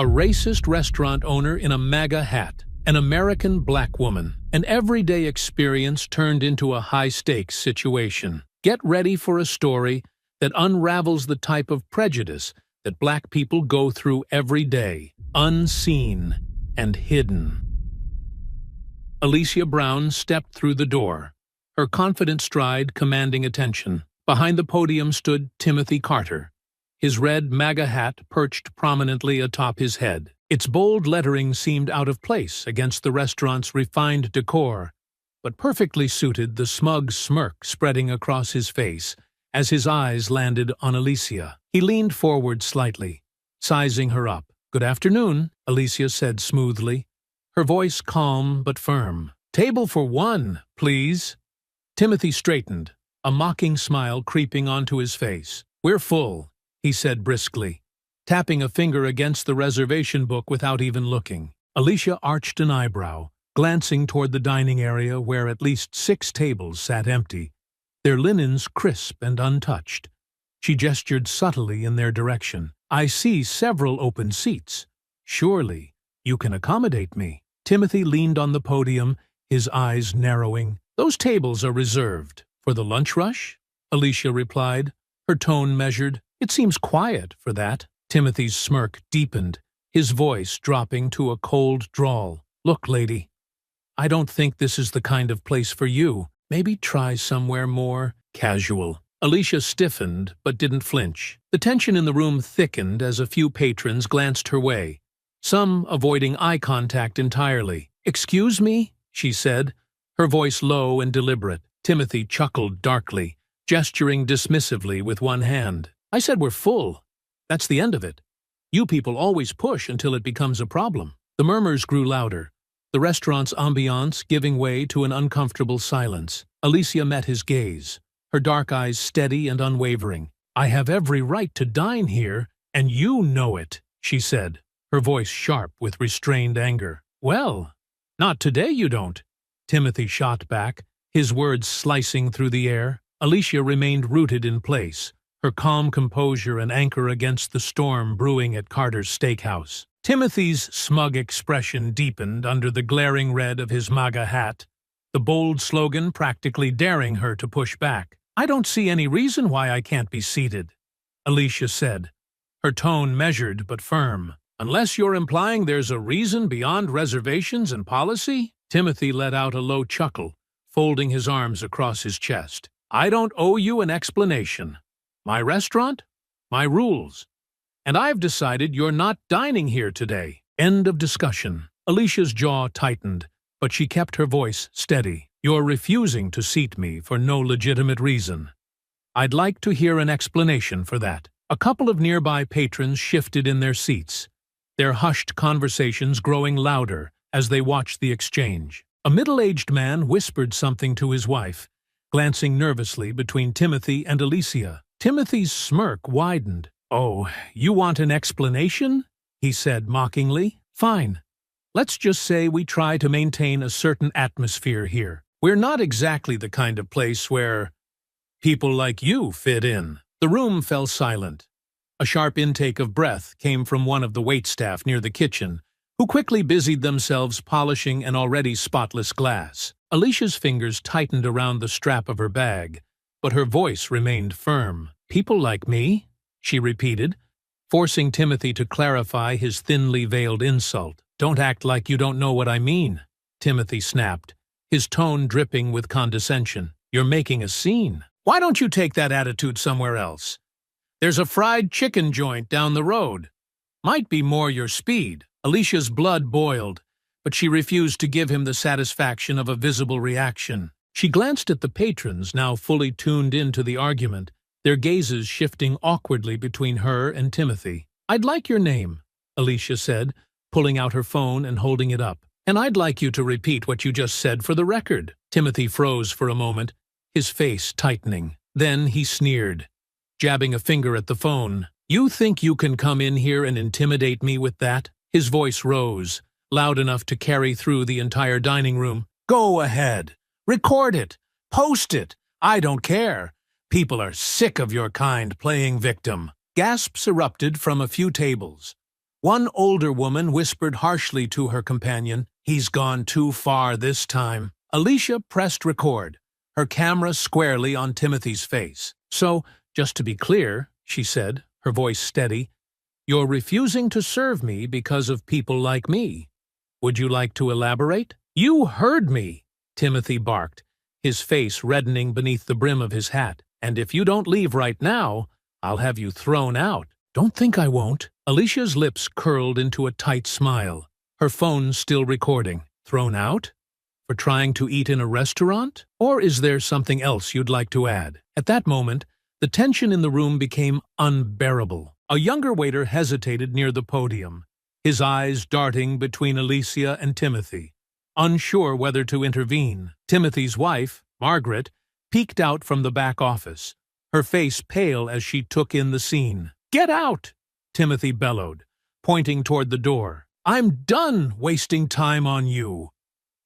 A racist restaurant owner in a MAGA hat, an American black woman, an everyday experience turned into a high-stakes situation. Get ready for a story that unravels the type of prejudice that black people go through every day, unseen and hidden. Alicia Brown stepped through the door, her confident stride commanding attention. Behind the podium stood Timothy Carter, his red MAGA hat perched prominently atop his head. Its bold lettering seemed out of place against the restaurant's refined decor, but perfectly suited the smug smirk spreading across his face as his eyes landed on Alicia. He leaned forward slightly, sizing her up. "Good afternoon," Alicia said smoothly, her voice calm but firm. "Table for one, please." Timothy straightened, a mocking smile creeping onto his face. "We're full," he said briskly, tapping a finger against the reservation book without even looking. Alicia arched an eyebrow, glancing toward the dining area where at least 6 tables sat empty, their linens crisp and untouched. She gestured subtly in their direction. "I see several open seats. Surely you can accommodate me." Timothy leaned on the podium, his eyes narrowing. "Those tables are reserved." "For the lunch rush?" Alicia replied, her tone measured. "It seems quiet for that." Timothy's smirk deepened, his voice dropping to a cold drawl. "Look, lady, I don't think this is the kind of place for you. Maybe try somewhere more casual." Alicia stiffened but didn't flinch. The tension in the room thickened as a few patrons glanced her way, some avoiding eye contact entirely. "Excuse me?" she said, her voice low and deliberate. Timothy chuckled darkly, gesturing dismissively with one hand. "I said we're full. That's the end of it. You people always push until it becomes a problem." The murmurs grew louder, the restaurant's ambiance giving way to an uncomfortable silence. Alicia met his gaze, her dark eyes steady and unwavering. "I have every right to dine here, and you know it," she said, her voice sharp with restrained anger. "Well, not today you don't," Timothy shot back, his words slicing through the air. Alicia remained rooted in place, her calm composure an anchor against the storm brewing at Carter's Steakhouse. Timothy's smug expression deepened under the glaring red of his MAGA hat, the bold slogan practically daring her to push back. "I don't see any reason why I can't be seated," Alicia said, her tone measured but firm. "Unless you're implying there's a reason beyond reservations and policy?" Timothy let out a low chuckle, folding his arms across his chest. "I don't owe you an explanation. My restaurant, my rules. And I've decided you're not dining here today. End of discussion." Alicia's jaw tightened, but she kept her voice steady. "You're refusing to seat me for no legitimate reason. I'd like to hear an explanation for that." A couple of nearby patrons shifted in their seats, their hushed conversations growing louder as they watched the exchange. A middle-aged man whispered something to his wife, glancing nervously between Timothy and Alicia. Timothy's smirk widened. "Oh, you want an explanation?" he said mockingly. "Fine. Let's just say we try to maintain a certain atmosphere here. We're not exactly the kind of place where people like you fit in." The room fell silent. A sharp intake of breath came from one of the waitstaff near the kitchen, who quickly busied themselves polishing an already spotless glass. Alicia's fingers tightened around the strap of her bag, but her voice remained firm. "People like me?" she repeated, forcing Timothy to clarify his thinly veiled insult. "Don't act like you don't know what I mean," Timothy snapped, his tone dripping with condescension. "You're making a scene. Why don't you take that attitude somewhere else? There's a fried chicken joint down the road. Might be more your speed." Alicia's blood boiled, but she refused to give him the satisfaction of a visible reaction. She glanced at the patrons, now fully tuned into the argument, their gazes shifting awkwardly between her and Timothy. "I'd like your name," Alicia said, pulling out her phone and holding it up. "And I'd like you to repeat what you just said for the record." Timothy froze for a moment, his face tightening. Then he sneered, jabbing a finger at the phone. "You think you can come in here and intimidate me with that?" His voice rose, loud enough to carry through the entire dining room. "Go ahead. Record it. Post it. I don't care. People are sick of your kind playing victim." Gasps erupted from a few tables, One older woman whispered harshly to her companion, "He's gone too far this time." Alicia pressed record, her camera squarely on Timothy's face. "So, just to be clear," she said, her voice steady, "you're refusing to serve me because of people like me. Would you like to elaborate?" "You heard me," Timothy barked, his face reddening beneath the brim of his hat. "And if you don't leave right now, I'll have you thrown out." "Don't think I won't." Alicia's lips curled into a tight smile, her phone still recording. "Thrown out? For trying to eat in a restaurant? Or is there something else you'd like to add?" At that moment, the tension in the room became unbearable. A younger waiter hesitated near the podium, his eyes darting between Alicia and Timothy, unsure whether to intervene. Timothy's wife, Margaret, peeked out from the back office, her face pale as she took in the scene. "Get out!" Timothy bellowed, pointing toward the door. "I'm done wasting time on you.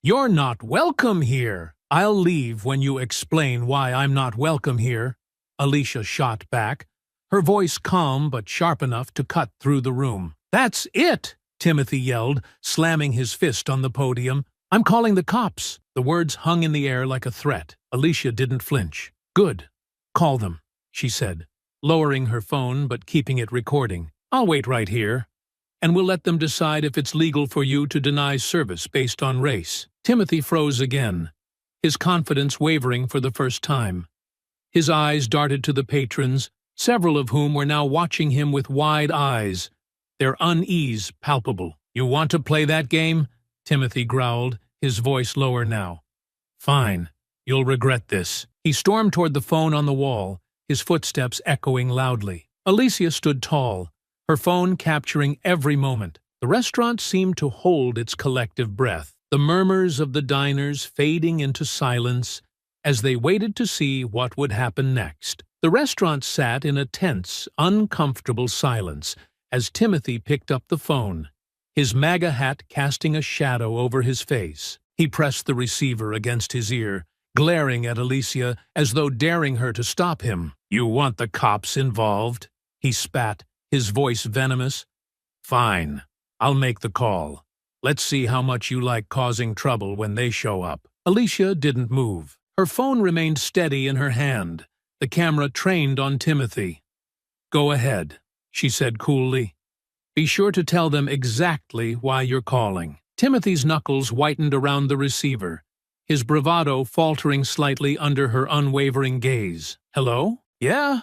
You're not welcome here." "I'll leave when you explain why I'm not welcome here," Alicia shot back, her voice calm but sharp enough to cut through the room. "That's it!" Timothy yelled, slamming his fist on the podium. "I'm calling the cops." The words hung in the air like a threat. Alicia didn't flinch. "Good. Call them," she said, lowering her phone but keeping it recording. "I'll wait right here, and we'll let them decide if it's legal for you to deny service based on race." Timothy froze again, his confidence wavering for the first time. His eyes darted to the patrons, several of whom were now watching him with wide eyes, their unease palpable. "You want to play that game?" Timothy growled, his voice lower now. "Fine. You'll regret this." He stormed toward the phone on the wall, his footsteps echoing loudly. Alicia stood tall, her phone capturing every moment. The restaurant seemed to hold its collective breath, the murmurs of the diners fading into silence as they waited to see what would happen next. The restaurant sat in a tense, uncomfortable silence as Timothy picked up the phone, his MAGA hat casting a shadow over his face. He pressed the receiver against his ear, glaring at Alicia as though daring her to stop him. "You want the cops involved?" he spat, his voice venomous. "Fine. I'll make the call. Let's see how much you like causing trouble when they show up." Alicia didn't move. Her phone remained steady in her hand, the camera trained on Timothy. "Go ahead," she said coolly. "Be sure to tell them exactly why you're calling." Timothy's knuckles whitened around the receiver, his bravado faltering slightly under her unwavering gaze. "Hello? Yeah?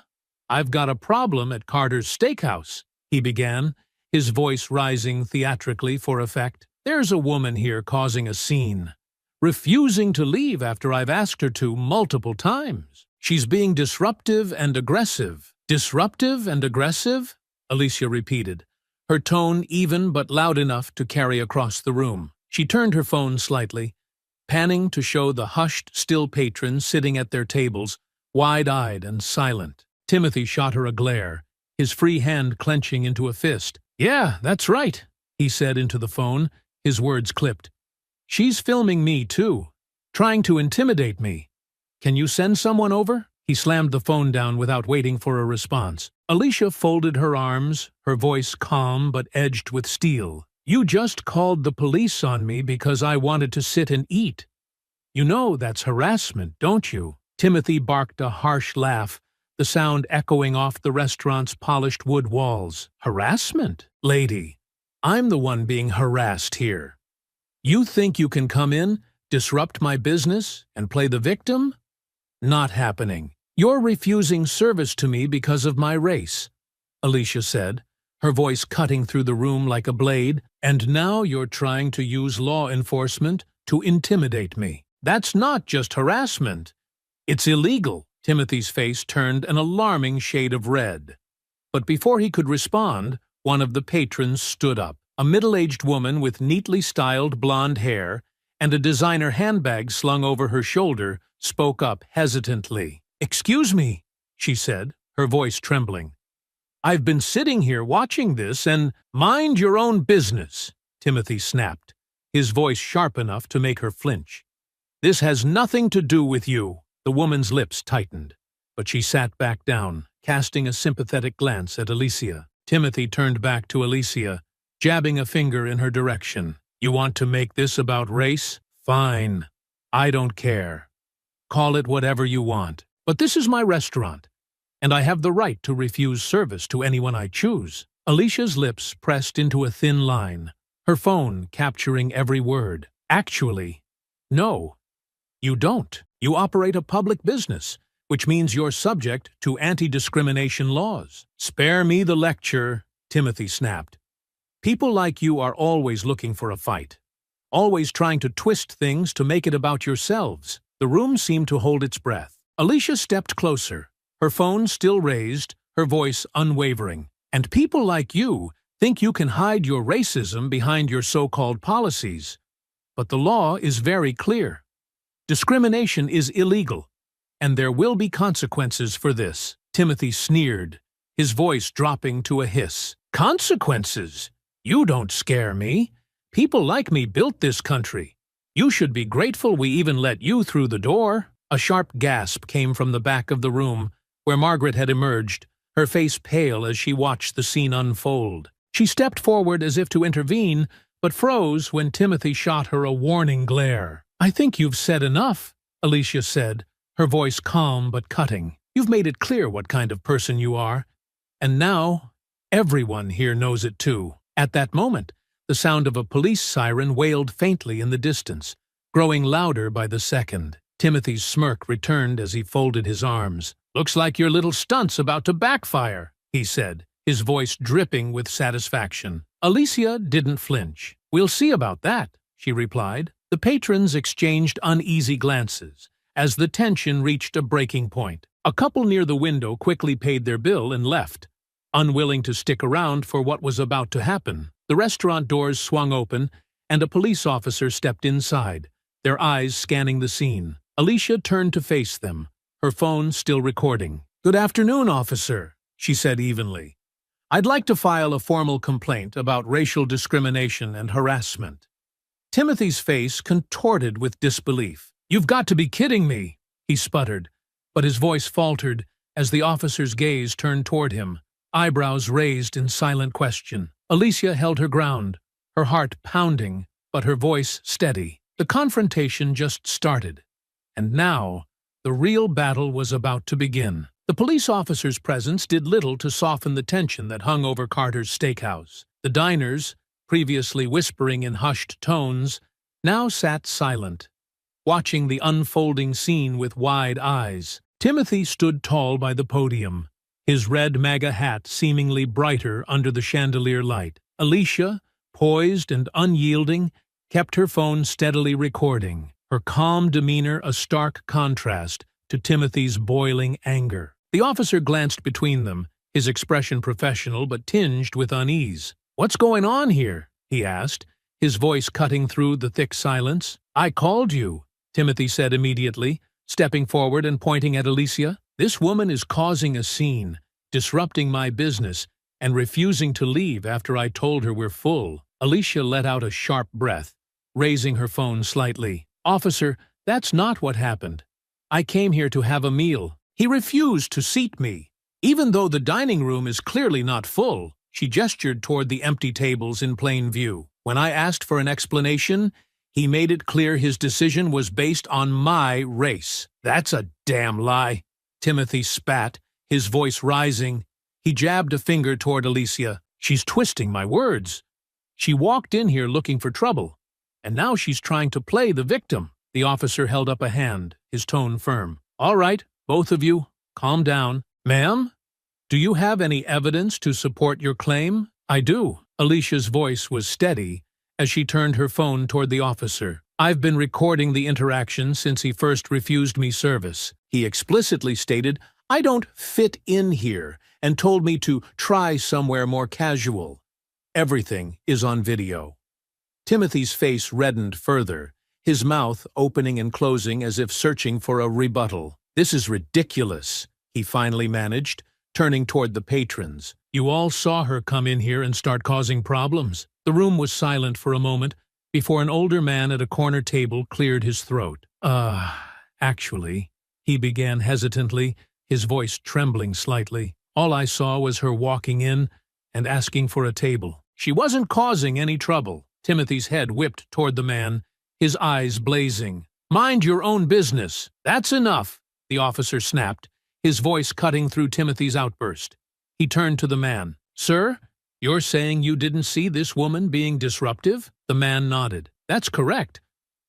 I've got a problem at Carter's Steakhouse," he began, his voice rising theatrically for effect. "There's a woman here causing a scene, refusing to leave after I've asked her to multiple times. She's being disruptive and aggressive." "Disruptive and aggressive?" Alicia repeated, her tone even but loud enough to carry across the room. She turned her phone slightly, panning to show the hushed, still patrons sitting at their tables, wide-eyed and silent. Timothy shot her a glare, his free hand clenching into a fist. "Yeah, that's right," he said into the phone, his words clipped. "She's filming me, too, trying to intimidate me. Can you send someone over?" He slammed the phone down without waiting for a response. Alicia folded her arms, her voice calm but edged with steel. "You just called the police on me because I wanted to sit and eat. You know that's harassment, don't you?" Timothy barked a harsh laugh, the sound echoing off the restaurant's polished wood walls. "Harassment? Lady, I'm the one being harassed here. You think you can come in, disrupt my business, and play the victim? Not happening. You're refusing service to me because of my race," Alicia said, her voice cutting through the room like a blade, "and now you're trying to use law enforcement to intimidate me. That's not just harassment. It's illegal." Timothy's face turned an alarming shade of red. But before he could respond, one of the patrons stood up. A middle-aged woman with neatly styled blonde hair and a designer handbag slung over her shoulder spoke up hesitantly. "Excuse me," she said, her voice trembling. "I've been sitting here watching this and—" "Mind your own business," Timothy snapped, his voice sharp enough to make her flinch. "This has nothing to do with you." The woman's lips tightened, but she sat back down, casting a sympathetic glance at Alicia. Timothy turned back to Alicia, jabbing a finger in her direction. You want to make this about race? Fine. I don't care. Call it whatever you want. But this is my restaurant, and I have the right to refuse service to anyone I choose. Alicia's lips pressed into a thin line, her phone capturing every word. Actually, no, you don't. You operate a public business, which means you're subject to anti-discrimination laws. Spare me the lecture, Timothy snapped. People like you are always looking for a fight, always trying to twist things to make it about yourselves. The room seemed to hold its breath. Alicia stepped closer, her phone still raised, her voice unwavering. And people like you think you can hide your racism behind your so-called policies. But the law is very clear. Discrimination is illegal, and there will be consequences for this. Timothy sneered, his voice dropping to a hiss. Consequences? You don't scare me. People like me built this country. You should be grateful we even let you through the door. A sharp gasp came from the back of the room, where Margaret had emerged, her face pale as she watched the scene unfold. She stepped forward as if to intervene, but froze when Timothy shot her a warning glare. I think you've said enough, Alicia said, her voice calm but cutting. You've made it clear what kind of person you are, and now everyone here knows it too. At that moment, the sound of a police siren wailed faintly in the distance, growing louder by the second. Timothy's smirk returned as he folded his arms. Looks like your little stunt's about to backfire, he said, his voice dripping with satisfaction. Alicia didn't flinch. We'll see about that, she replied. The patrons exchanged uneasy glances as the tension reached a breaking point. A couple near the window quickly paid their bill and left, unwilling to stick around for what was about to happen. The restaurant doors swung open, and a police officer stepped inside, their eyes scanning the scene. Alicia turned to face them, her phone still recording. Good afternoon, officer, she said evenly. I'd like to file a formal complaint about racial discrimination and harassment. Timothy's face contorted with disbelief. You've got to be kidding me, he sputtered, but his voice faltered as the officer's gaze turned toward him, eyebrows raised in silent question. Alicia held her ground, her heart pounding, but her voice steady. The confrontation just started, and now the real battle was about to begin. The police officer's presence did little to soften the tension that hung over Carter's steakhouse. The diners, previously whispering in hushed tones, now sat silent, watching the unfolding scene with wide eyes. Timothy stood tall by the podium, his red MAGA hat seemingly brighter under the chandelier light. Alicia, poised and unyielding, kept her phone steadily recording, her calm demeanor a stark contrast to Timothy's boiling anger. The officer glanced between them, his expression professional but tinged with unease. What's going on here? He asked, his voice cutting through the thick silence. I called you, Timothy said immediately, stepping forward and pointing at Alicia. This woman is causing a scene, disrupting my business, and refusing to leave after I told her we're full. Alicia let out a sharp breath, raising her phone slightly. Officer, that's not what happened. I came here to have a meal. He refused to seat me. Even though the dining room is clearly not full, she gestured toward the empty tables in plain view. When I asked for an explanation, he made it clear his decision was based on my race. That's a damn lie. Timothy spat, his voice rising. He jabbed a finger toward Alicia. She's twisting my words. She walked in here looking for trouble, and now she's trying to play the victim. The officer held up a hand, his tone firm. All right, both of you, calm down. Ma'am, do you have any evidence to support your claim? I do. Alicia's voice was steady as she turned her phone toward the officer. I've been recording the interaction since he first refused me service. He explicitly stated, I don't fit in here, and told me to try somewhere more casual. Everything is on video. Timothy's face reddened further, his mouth opening and closing as if searching for a rebuttal. This is ridiculous, he finally managed, turning toward the patrons. You all saw her come in here and start causing problems. The room was silent for a moment before an older man at a corner table cleared his throat. Actually, he began hesitantly, his voice trembling slightly. All I saw was her walking in and asking for a table. She wasn't causing any trouble. Timothy's head whipped toward the man, his eyes blazing. Mind your own business. That's enough, the officer snapped, his voice cutting through Timothy's outburst. He turned to the man. Sir, you're saying you didn't see this woman being disruptive? The man nodded. That's correct.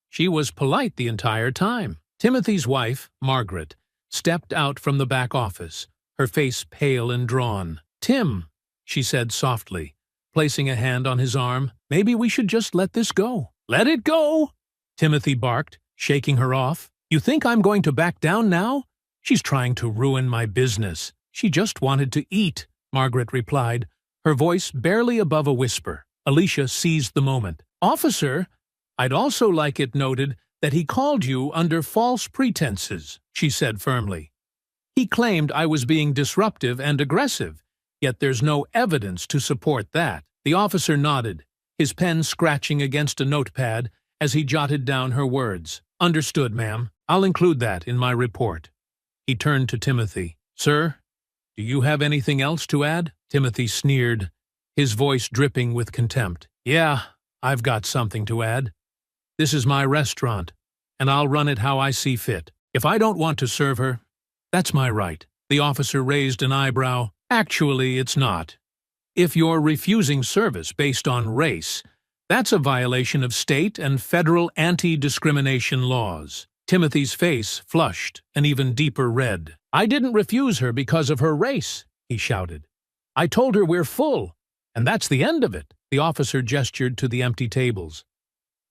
She was polite the entire time. Timothy's wife, Margaret, stepped out from the back office, her face pale and drawn. Tim, she said softly, placing a hand on his arm, maybe we should just let this go. Let it go, Timothy barked, shaking her off. You think I'm going to back down now? She's trying to ruin my business. She just wanted to eat, Margaret replied, her voice barely above a whisper. Alicia seized the moment. Officer, I'd also like it noted that he called you under false pretenses, she said firmly. He claimed I was being disruptive and aggressive, yet there's no evidence to support that. The officer nodded, his pen scratching against a notepad as he jotted down her words. Understood, ma'am. I'll include that in my report. He turned to Timothy. Sir, do you have anything else to add? Timothy sneered, his voice dripping with contempt. Yeah, I've got something to add. This is my restaurant, and I'll run it how I see fit. If I don't want to serve her, that's my right. The officer raised an eyebrow. Actually, it's not. If you're refusing service based on race, that's a violation of state and federal anti-discrimination laws. Timothy's face flushed an even deeper red. I didn't refuse her because of her race, he shouted. I told her we're full, and that's the end of it. The officer gestured to the empty tables.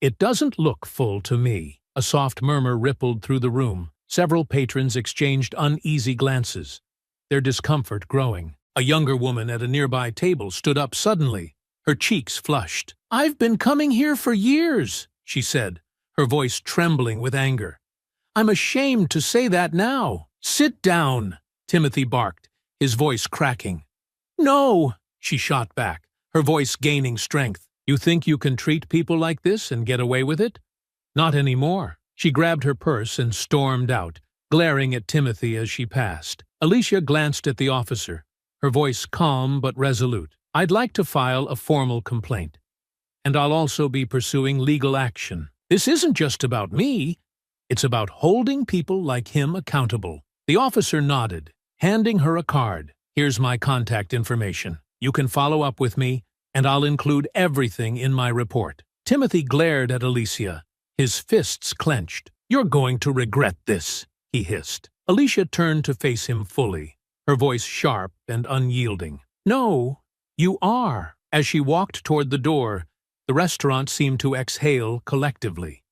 It doesn't look full to me. A soft murmur rippled through the room. Several patrons exchanged uneasy glances, their discomfort growing. A younger woman at a nearby table stood up suddenly, her cheeks flushed. I've been coming here for years, she said, her voice trembling with anger. I'm ashamed to say that now. Sit down, Timothy barked, his voice cracking. No, she shot back, her voice gaining strength. You think you can treat people like this and get away with it? Not anymore. She grabbed her purse and stormed out, glaring at Timothy as she passed. Alicia glanced at the officer, her voice calm but resolute. I'd like to file a formal complaint, and I'll also be pursuing legal action. This isn't just about me. It's about holding people like him accountable. The officer nodded, handing her a card. Here's my contact information. You can follow up with me, and I'll include everything in my report. Timothy glared at Alicia, his fists clenched. You're going to regret this, he hissed. Alicia turned to face him fully, her voice sharp and unyielding. No, you are. As she walked toward the door, the restaurant seemed to exhale collectively.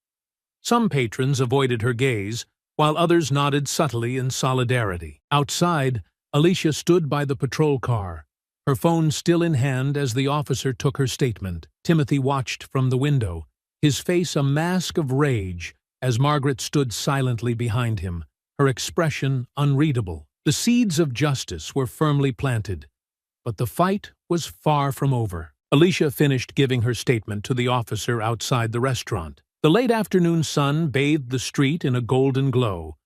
Some patrons avoided her gaze, while others nodded subtly in solidarity. Outside, Alicia stood by the patrol car, her phone still in hand as the officer took her statement. Timothy watched from the window, his face a mask of rage, as Margaret stood silently behind him, her expression unreadable. The seeds of justice were firmly planted, but the fight was far from over. Alicia finished giving her statement to the officer outside the restaurant. The late afternoon sun bathed the street in a golden glow,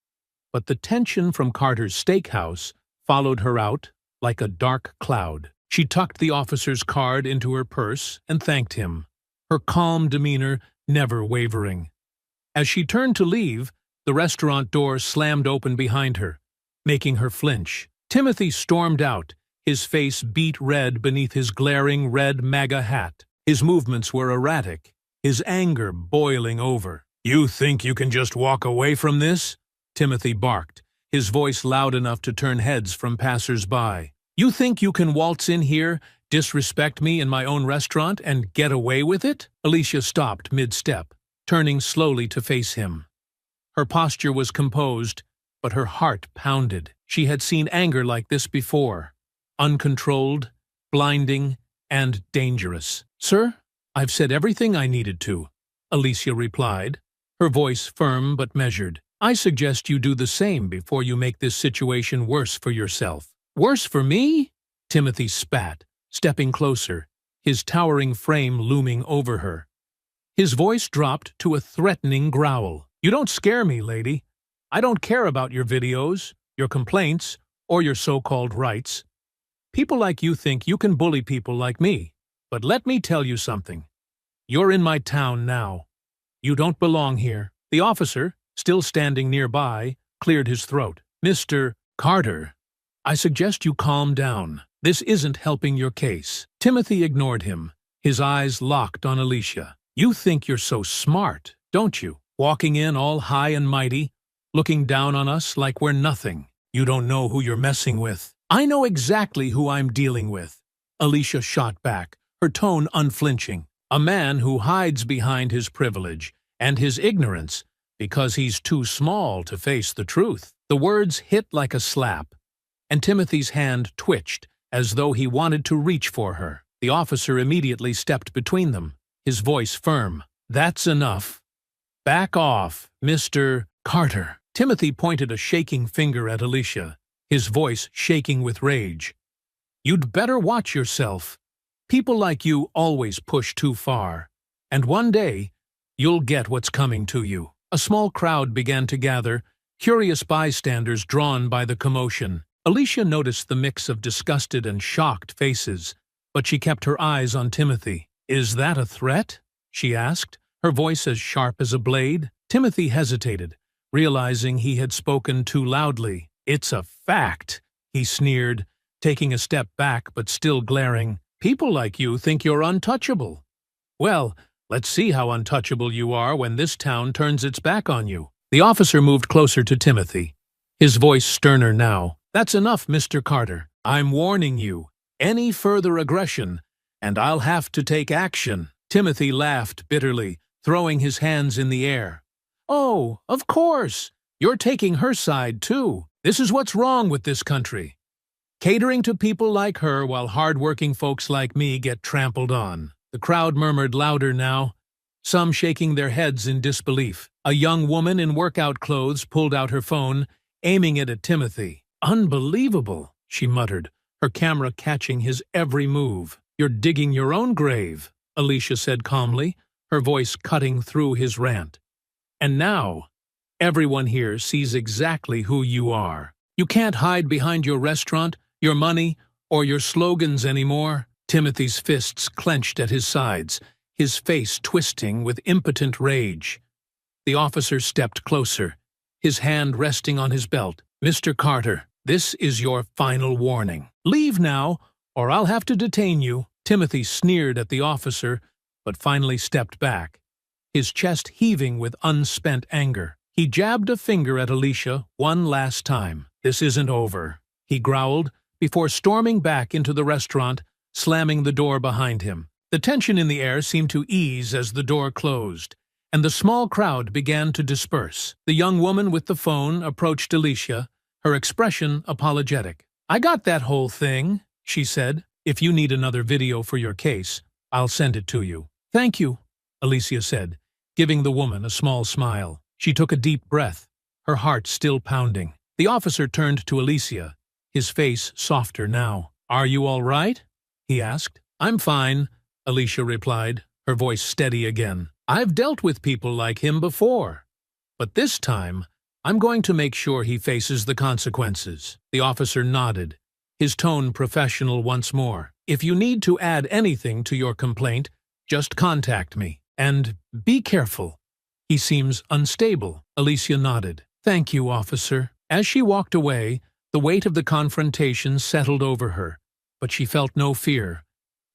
but the tension from Carter's steakhouse followed her out like a dark cloud. She tucked the officer's card into her purse and thanked him, her calm demeanor never wavering. As she turned to leave, the restaurant door slammed open behind her, making her flinch. Timothy stormed out, his face beet red beneath his glaring red MAGA hat. His movements were erratic, his anger boiling over. You think you can just walk away from this? Timothy barked, his voice loud enough to turn heads from passers-by. You think you can waltz in here, disrespect me in my own restaurant, and get away with it? Alicia stopped mid-step, turning slowly to face him. Her posture was composed, but her heart pounded. She had seen anger like this before, uncontrolled, blinding, and dangerous. Sir, I've said everything I needed to, Alicia replied, her voice firm but measured. I suggest you do the same before you make this situation worse for yourself. Worse for me? Timothy spat, stepping closer, his towering frame looming over her. His voice dropped to a threatening growl. You don't scare me, lady. I don't care about your videos, your complaints, or your so-called rights. People like you think you can bully people like me. But let me tell you something. You're in my town now. You don't belong here." The officer, still standing nearby, cleared his throat. "Mr. Carter, I suggest you calm down. This isn't helping your case." Timothy ignored him, his eyes locked on Alicia. "You think you're so smart, don't you? Walking in all high and mighty, looking down on us like we're nothing. You don't know who you're messing with." "I know exactly who I'm dealing with," Alicia shot back, her tone unflinching. "A man who hides behind his privilege and his ignorance because he's too small to face the truth." The words hit like a slap, and Timothy's hand twitched as though he wanted to reach for her. The officer immediately stepped between them, his voice firm. "That's enough. Back off, Mr. Carter." Timothy pointed a shaking finger at Alicia, his voice shaking with rage. "You'd better watch yourself. People like you always push too far, and one day you'll get what's coming to you." A small crowd began to gather, curious bystanders drawn by the commotion. Alicia noticed the mix of disgusted and shocked faces, but she kept her eyes on Timothy. "Is that a threat?" she asked, her voice as sharp as a blade. Timothy hesitated, realizing he had spoken too loudly. "It's a fact," he sneered, taking a step back but still glaring. "People like you think you're untouchable. Well, let's see how untouchable you are when this town turns its back on you." The officer moved closer to Timothy, his voice sterner now. "That's enough, Mr. Carter. I'm warning you. Any further aggression, and I'll have to take action." Timothy laughed bitterly, throwing his hands in the air. "Oh, of course. You're taking her side, too. This is what's wrong with this country. Catering to people like her while hard-working folks like me get trampled on." The crowd murmured louder now, some shaking their heads in disbelief. A young woman in workout clothes pulled out her phone, aiming it at Timothy. "Unbelievable," she muttered, her camera catching his every move. "You're digging your own grave," Alicia said calmly, her voice cutting through his rant. "And now, everyone here sees exactly who you are. You can't hide behind your restaurant, your money, or your slogans anymore." Timothy's fists clenched at his sides, his face twisting with impotent rage. The officer stepped closer, his hand resting on his belt. "Mr. Carter, this is your final warning. Leave now, or I'll have to detain you." Timothy sneered at the officer, but finally stepped back, his chest heaving with unspent anger. He jabbed a finger at Alicia one last time. "This isn't over," he growled, before storming back into the restaurant, slamming the door behind him. The tension in the air seemed to ease as the door closed, and the small crowd began to disperse. The young woman with the phone approached Alicia, her expression apologetic. "I got that whole thing," she said. "If you need another video for your case, I'll send it to you." "Thank you," Alicia said, giving the woman a small smile. She took a deep breath, her heart still pounding. The officer turned to Alicia, his face softer now. "Are you all right?" he asked. "I'm fine," Alicia replied, her voice steady again. "I've dealt with people like him before, but this time I'm going to make sure he faces the consequences." The officer nodded, his tone professional once more. "If you need to add anything to your complaint, just contact me. And be careful. He seems unstable." Alicia nodded. "Thank you, officer." As she walked away, the weight of the confrontation settled over her, but she felt no fear,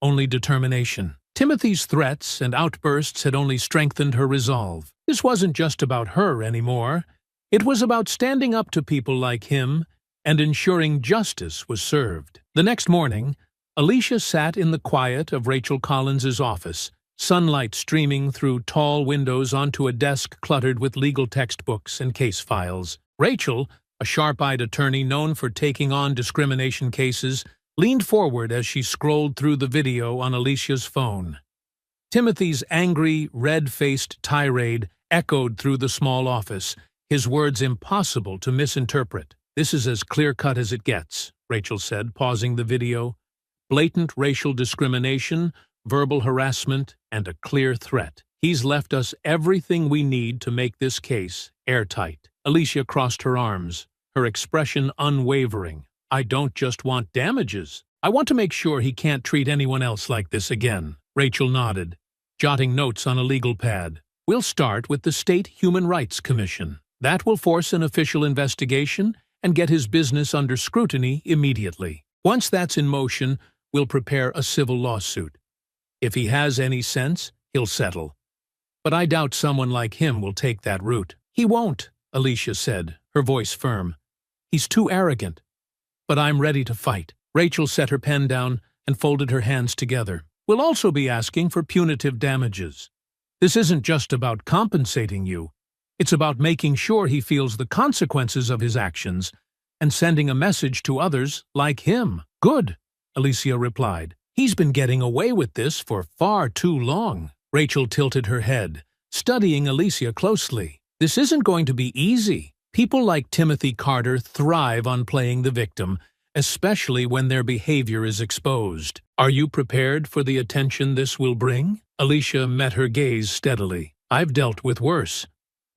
only determination. Timothy's threats and outbursts had only strengthened her resolve. This wasn't just about her anymore. It was about standing up to people like him and ensuring justice was served. The next morning, Alicia sat in the quiet of Rachel Collins's office, sunlight streaming through tall windows onto a desk cluttered with legal textbooks and case files. Rachel, a sharp-eyed attorney known for taking on discrimination cases, leaned forward as she scrolled through the video on Alicia's phone. Timothy's angry, red-faced tirade echoed through the small office, his words impossible to misinterpret. "This is as clear-cut as it gets," Rachel said, pausing the video. "Blatant racial discrimination, verbal harassment, and a clear threat. He's left us everything we need to make this case airtight." Alicia crossed her arms, her expression unwavering. "I don't just want damages. I want to make sure he can't treat anyone else like this again. Rachel nodded, jotting notes on a legal pad. We'll start with the State Human Rights Commission. That will force an official investigation and get his business under scrutiny immediately. Once that's in motion, we'll prepare a civil lawsuit. If he has any sense, he'll settle. But I doubt someone like him will take that route. He won't, Alicia said, her voice firm. He's too arrogant. But I'm ready to fight. Rachel set her pen down and folded her hands together. We'll also be asking for punitive damages. This isn't just about compensating you. It's about making sure he feels the consequences of his actions and sending a message to others like him. Good, Alicia replied. He's been getting away with this for far too long. Rachel tilted her head, studying Alicia closely. This isn't going to be easy. People like Timothy Carter thrive on playing the victim, especially when their behavior is exposed. Are you prepared for the attention this will bring? Alicia met her gaze steadily. I've dealt with worse.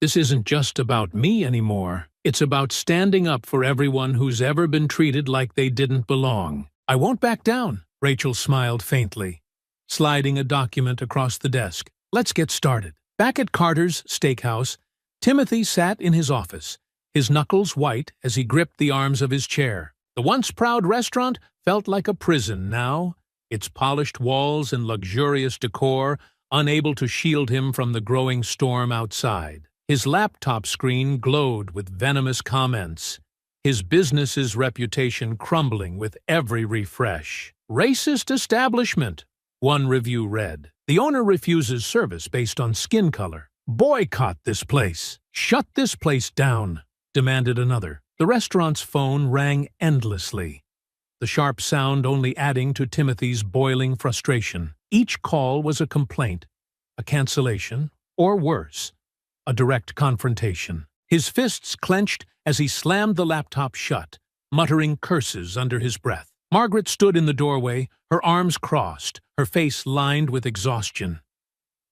This isn't just about me anymore. It's about standing up for everyone who's ever been treated like they didn't belong. I won't back down. Rachel smiled faintly, sliding a document across the desk. Let's get started. Back at Carter's steakhouse, Timothy sat in his office, his knuckles white as he gripped the arms of his chair. The once proud restaurant felt like a prison now, its polished walls and luxurious decor unable to shield him from the growing storm outside. His laptop screen glowed with venomous comments, his business's reputation crumbling with every refresh. Racist establishment, one review read. The owner refuses service based on skin color. Boycott this place. Shut this place down, demanded another. The restaurant's phone rang endlessly, the sharp sound only adding to Timothy's boiling frustration. Each call was a complaint, a cancellation, or worse, a direct confrontation. His fists clenched as he slammed the laptop shut, muttering curses under his breath. Margaret stood in the doorway, her arms crossed, her face lined with exhaustion.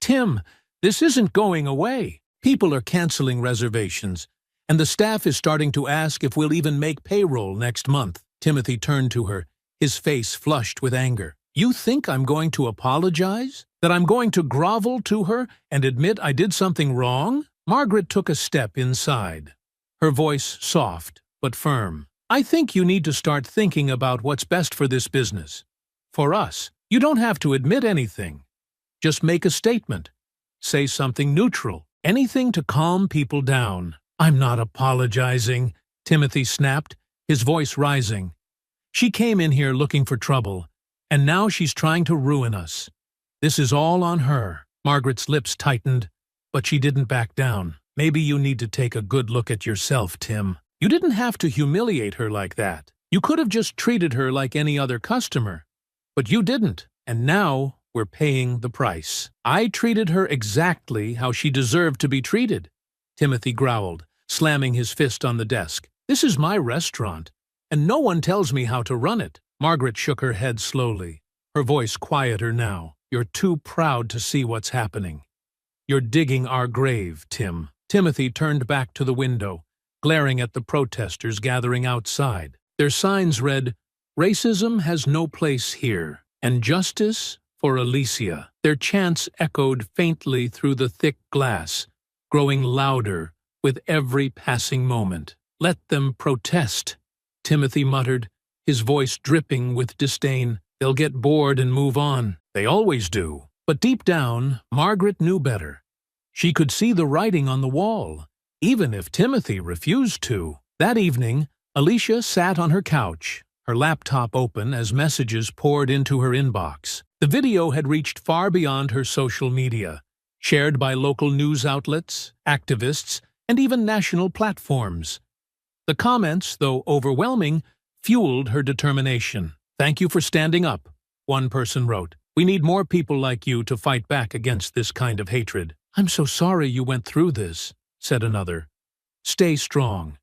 Tim, this isn't going away. People are canceling reservations, and the staff is starting to ask if we'll even make payroll next month. Timothy turned to her, his face flushed with anger. You think I'm going to apologize? That I'm going to grovel to her and admit I did something wrong? Margaret took a step inside, her voice soft but firm. I think you need to start thinking about what's best for this business. For us, you don't have to admit anything. Just make a statement. Say something neutral. Anything to calm people down. I'm not apologizing, Timothy snapped, his voice rising. She came in here looking for trouble, and now she's trying to ruin us. This is all on her. Margaret's lips tightened, but she didn't back down. Maybe you need to take a good look at yourself, Tim. You didn't have to humiliate her like that. You could have just treated her like any other customer. But you didn't, and now we're paying the price. I treated her exactly how she deserved to be treated, Timothy growled, slamming his fist on the desk. This is my restaurant, and no one tells me how to run it. Margaret shook her head slowly, her voice quieter now. You're too proud to see what's happening. You're digging our grave, Tim. Timothy turned back to the window, glaring at the protesters gathering outside. Their signs read, "Racism has no place here," and "Justice for Alicia." Their chants echoed faintly through the thick glass, growing louder with every passing moment. Let them protest, Timothy muttered, his voice dripping with disdain. They'll get bored and move on. They always do. But deep down, Margaret knew better. She could see the writing on the wall, even if Timothy refused to. That evening, Alicia sat on her couch, her laptop open as messages poured into her inbox. The video had reached far beyond her social media, shared by local news outlets, activists, and even national platforms. The comments, though overwhelming, fueled her determination. "Thank you for standing up," one person wrote. "We need more people like you to fight back against this kind of hatred." "I'm so sorry you went through this," said another. "Stay strong.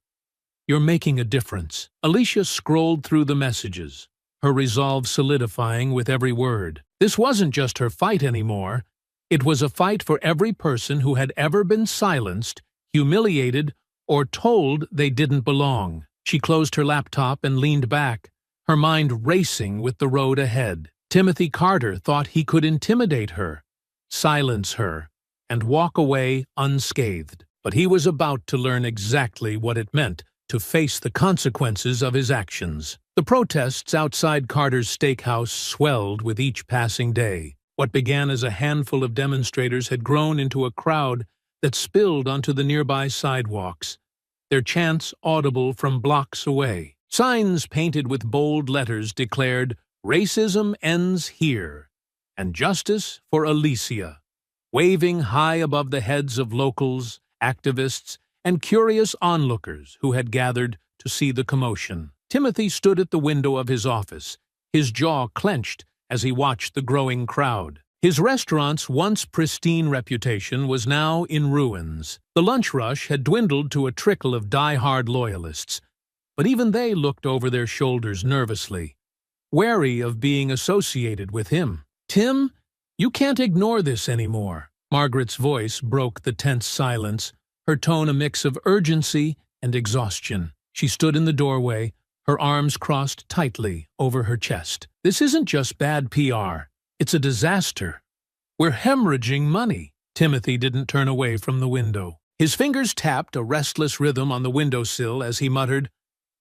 You're making a difference." Alicia scrolled through the messages, her resolve solidifying with every word. This wasn't just her fight anymore. It was a fight for every person who had ever been silenced, humiliated, or told they didn't belong. She closed her laptop and leaned back, her mind racing with the road ahead. Timothy Carter thought he could intimidate her, silence her, and walk away unscathed. But he was about to learn exactly what it meant to face the consequences of his actions. The protests outside Carter's steakhouse swelled with each passing day. What began as a handful of demonstrators had grown into a crowd that spilled onto the nearby sidewalks, their chants audible from blocks away. Signs painted with bold letters declared, "Racism ends here," and "Justice for Alicia," waving high above the heads of locals, activists, and curious onlookers who had gathered to see the commotion. Timothy stood at the window of his office, his jaw clenched as he watched the growing crowd. His restaurant's once pristine reputation was now in ruins. The lunch rush had dwindled to a trickle of die-hard loyalists, but even they looked over their shoulders nervously, wary of being associated with him. "Tim, you can't ignore this anymore." Margaret's voice broke the tense silence, her tone a mix of urgency and exhaustion. She stood in the doorway, her arms crossed tightly over her chest. "This isn't just bad PR. It's a disaster. We're hemorrhaging money." Timothy didn't turn away from the window. His fingers tapped a restless rhythm on the windowsill as he muttered,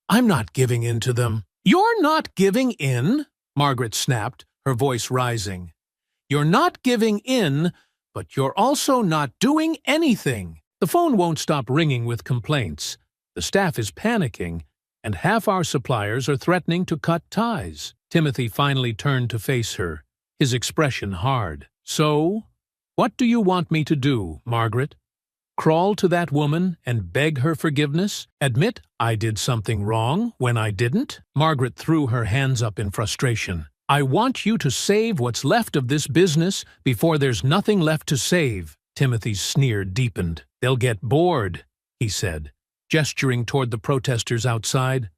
"I'm not giving in to them." "You're not giving in?" Margaret snapped, her voice rising. "You're not giving in, but you're also not doing anything." The phone won't stop ringing with complaints. The staff is panicking, and half our suppliers are threatening to cut ties. Timothy finally turned to face her, his expression hard. "So, what do you want me to do, Margaret? Crawl to that woman and beg her forgiveness? Admit I did something wrong when I didn't?" Margaret threw her hands up in frustration. "I want you to save what's left of this business before there's nothing left to save." Timothy's sneer deepened. "They'll get bored," he said, gesturing toward the protesters outside.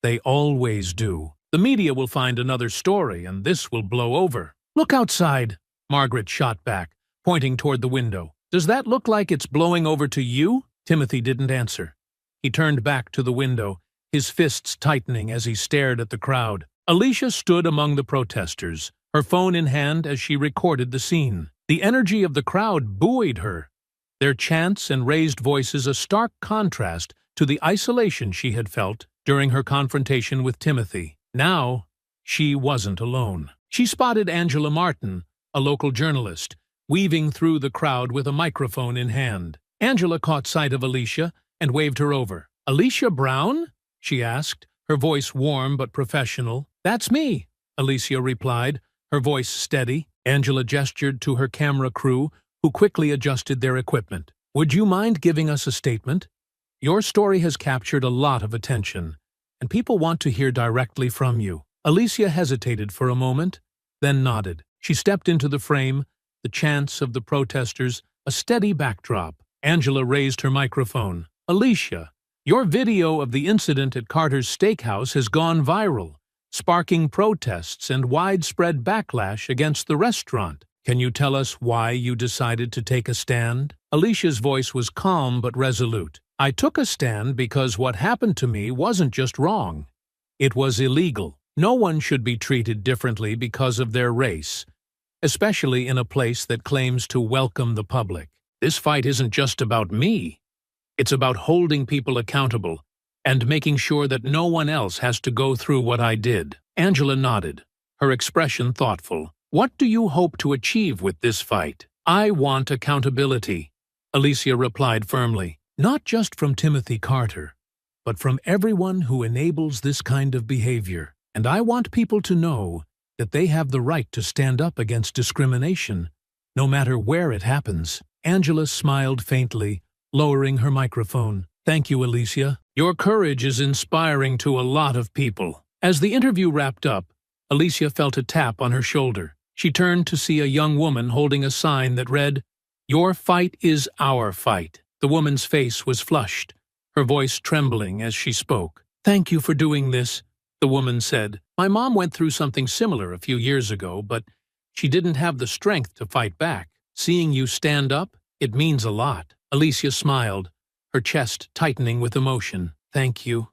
"They always do. The media will find another story, and this will blow over." "Look outside," Margaret shot back, pointing toward the window. "Does that look like it's blowing over to you?" Timothy didn't answer. He turned back to the window, his fists tightening as he stared at the crowd. Alicia stood among the protesters, her phone in hand as she recorded the scene. The energy of the crowd buoyed her, their chants and raised voices a stark contrast to the isolation she had felt during her confrontation with Timothy. Now, she wasn't alone. She spotted Angela Martin, a local journalist, weaving through the crowd with a microphone in hand. Angela caught sight of Alicia and waved her over. "Alicia Brown?" she asked, her voice warm but professional. "That's me," Alicia replied, her voice steady. Angela gestured to her camera crew, who quickly adjusted their equipment. "Would you mind giving us a statement? Your story has captured a lot of attention, and people want to hear directly from you." Alicia hesitated for a moment, then nodded. She stepped into the frame, the chants of the protesters a steady backdrop. Angela raised her microphone. "Alicia, your video of the incident at Carter's Steakhouse has gone viral, sparking protests and widespread backlash against the restaurant. Can you tell us why you decided to take a stand?" Alicia's voice was calm but resolute. "I took a stand because what happened to me wasn't just wrong. It was illegal. No one should be treated differently because of their race, especially in a place that claims to welcome the public. This fight isn't just about me. It's about holding people accountable and making sure that no one else has to go through what I did." Angela nodded, her expression thoughtful. "What do you hope to achieve with this fight?" "I want accountability," Alicia replied firmly. "Not just from Timothy Carter, but from everyone who enables this kind of behavior. And I want people to know that they have the right to stand up against discrimination, no matter where it happens." Angela smiled faintly, lowering her microphone. "Thank you, Alicia. Your courage is inspiring to a lot of people." As the interview wrapped up, Alicia felt a tap on her shoulder. She turned to see a young woman holding a sign that read, "Your fight is our fight." The woman's face was flushed, her voice trembling as she spoke. "Thank you for doing this," the woman said. "My mom went through something similar a few years ago, but she didn't have the strength to fight back. Seeing you stand up, it means a lot." Alicia smiled, her chest tightening with emotion. "Thank you,"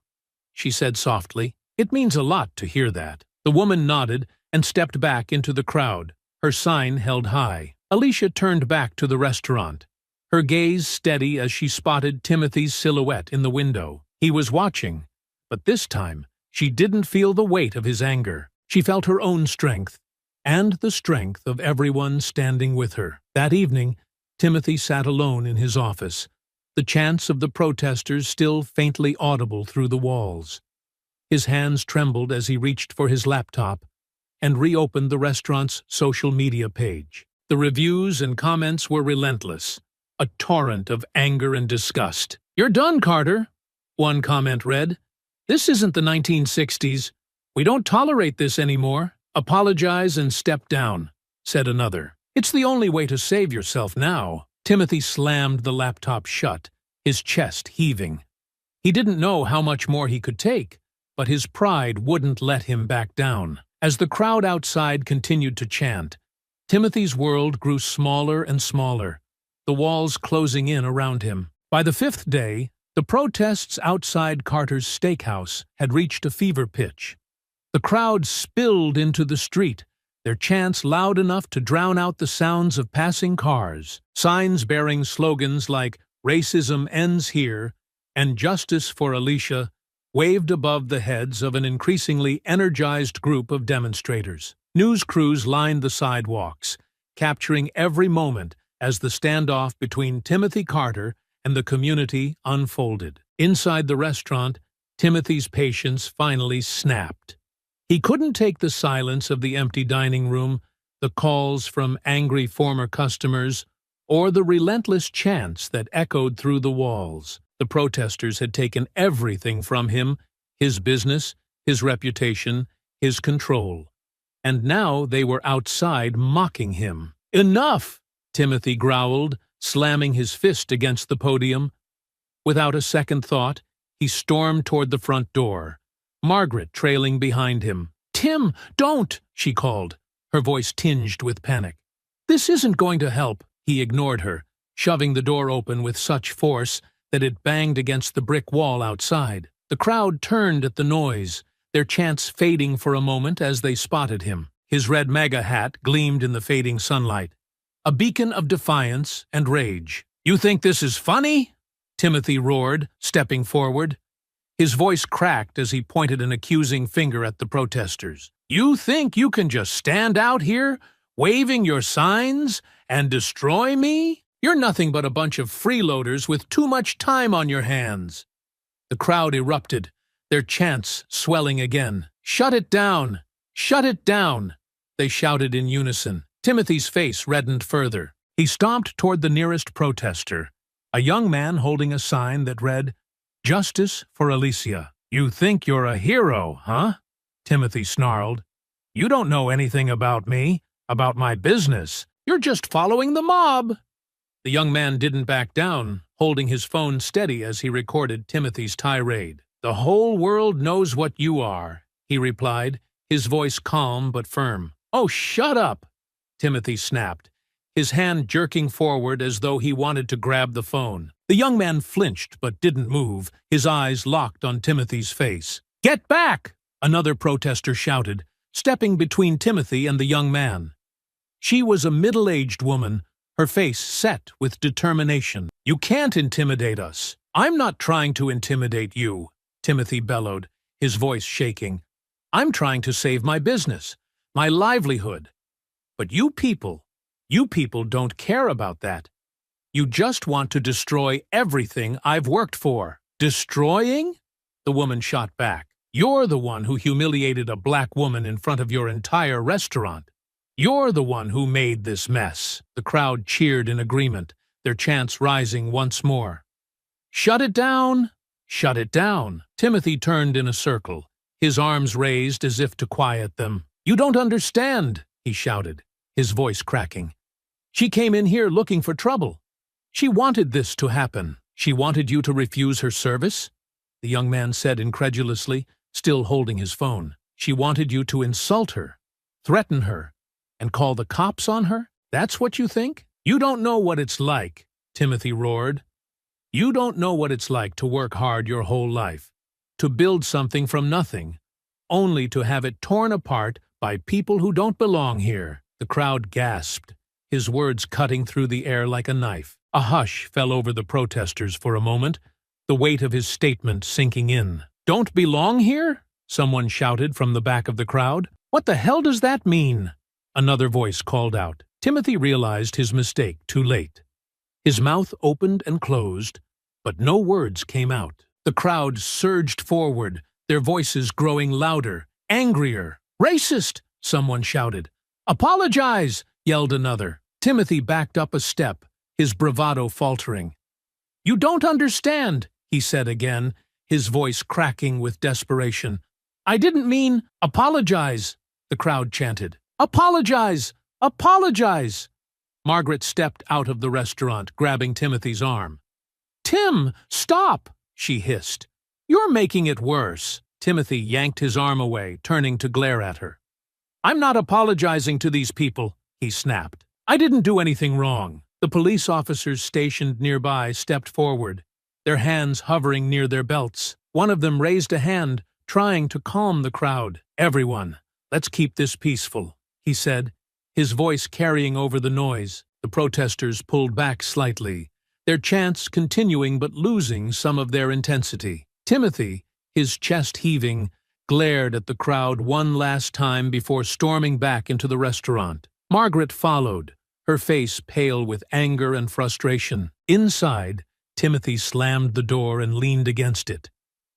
she said softly. It means a lot to hear that. The woman nodded and stepped back into the crowd, her sign held high. Alicia turned back to the restaurant, her gaze steady as she spotted Timothy's silhouette in the window. He was watching, but this time she didn't feel the weight of his anger. She felt her own strength, and the strength of everyone standing with her. That evening, Timothy sat alone in his office, the chants of the protesters still faintly audible through the walls. His hands trembled as he reached for his laptop and reopened the restaurant's social media page. The reviews and comments were relentless, a torrent of anger and disgust. "You're done, Carter," one comment read. "This isn't the 1960s. We don't tolerate this anymore. Apologize and step down," said another. "It's the only way to save yourself now." Timothy slammed the laptop shut, his chest heaving. He didn't know how much more he could take, but his pride wouldn't let him back down. As the crowd outside continued to chant, Timothy's world grew smaller and smaller, the walls closing in around him. By the fifth day, the protests outside Carter's steakhouse had reached a fever pitch. The crowd spilled into the street, their chants loud enough to drown out the sounds of passing cars. Signs bearing slogans like "Racism ends here" and "Justice for Alicia" waved above the heads of an increasingly energized group of demonstrators. News crews lined the sidewalks, capturing every moment as the standoff between Timothy Carter and the community unfolded. Inside the restaurant, Timothy's patience finally snapped. He couldn't take the silence of the empty dining room, the calls from angry former customers, or the relentless chants that echoed through the walls. The protesters had taken everything from him, his business, his reputation, his control. And now they were outside mocking him. "Enough!" Timothy growled, slamming his fist against the podium. Without a second thought, he stormed toward the front door, Margaret trailing behind him. "Tim, don't!" she called, her voice tinged with panic. "This isn't going to help." He ignored her, shoving the door open with such force that it banged against the brick wall outside. The crowd turned at the noise, their chants fading for a moment as they spotted him. His red MAGA hat gleamed in the fading sunlight, a beacon of defiance and rage. "You think this is funny?" Timothy roared, stepping forward. His voice cracked as he pointed an accusing finger at the protesters. "You think you can just stand out here, waving your signs, and destroy me? You're nothing but a bunch of freeloaders with too much time on your hands." The crowd erupted, their chants swelling again. "Shut it down! Shut it down!" they shouted in unison. Timothy's face reddened further. He stomped toward the nearest protester, a young man holding a sign that read, "Justice for Alicia." "You think you're a hero, huh?" Timothy snarled. "You don't know anything about me, about my business. You're just following the mob." The young man didn't back down, holding his phone steady as he recorded Timothy's tirade. "The whole world knows what you are," he replied, his voice calm but firm. "Oh, shut up!" Timothy snapped, his hand jerking forward as though he wanted to grab the phone. The young man flinched but didn't move, his eyes locked on Timothy's face. "Get back!" another protester shouted, stepping between Timothy and the young man. She was a middle-aged woman, her face set with determination. "You can't intimidate us." "I'm not trying to intimidate you," Timothy bellowed, his voice shaking. "I'm trying to save my business, my livelihood. But you people don't care about that. You just want to destroy everything I've worked for." "Destroying?" the woman shot back. "You're the one who humiliated a black woman in front of your entire restaurant. You're the one who made this mess." The crowd cheered in agreement, their chants rising once more. "Shut it down! Shut it down!" Timothy turned in a circle, his arms raised as if to quiet them. "You don't understand," he shouted, his voice cracking. "She came in here looking for trouble. She wanted this to happen. She wanted you to refuse her service?" the young man said incredulously, still holding his phone. "She wanted you to insult her, threaten her, and call the cops on her? That's what you think? You don't know what it's like," Timothy roared. "You don't know what it's like to work hard your whole life, to build something from nothing, only to have it torn apart by people who don't belong here." The crowd gasped, his words cutting through the air like a knife. A hush fell over the protesters for a moment, the weight of his statement sinking in. "Don't belong here?" someone shouted from the back of the crowd. "What the hell does that mean?" Another voice called out. Timothy realized his mistake too late. His mouth opened and closed, but no words came out. The crowd surged forward, their voices growing louder, angrier. "Racist!" someone shouted. "Apologize!" yelled another. Timothy backed up a step, his bravado faltering. "You don't understand," he said again, his voice cracking with desperation. "I didn't mean apologize," the crowd chanted. "Apologize! Apologize!" Margaret stepped out of the restaurant, grabbing Timothy's arm. "Tim, stop!" she hissed. "You're making it worse." Timothy yanked his arm away, turning to glare at her. "I'm not apologizing to these people," he snapped. "I didn't do anything wrong." The police officers stationed nearby stepped forward, their hands hovering near their belts. One of them raised a hand, trying to calm the crowd. "Everyone, let's keep this peaceful," he said, his voice carrying over the noise. The protesters pulled back slightly, their chants continuing but losing some of their intensity. Timothy, his chest heaving, glared at the crowd one last time before storming back into the restaurant. Margaret followed, her face pale with anger and frustration. Inside, Timothy slammed the door and leaned against it,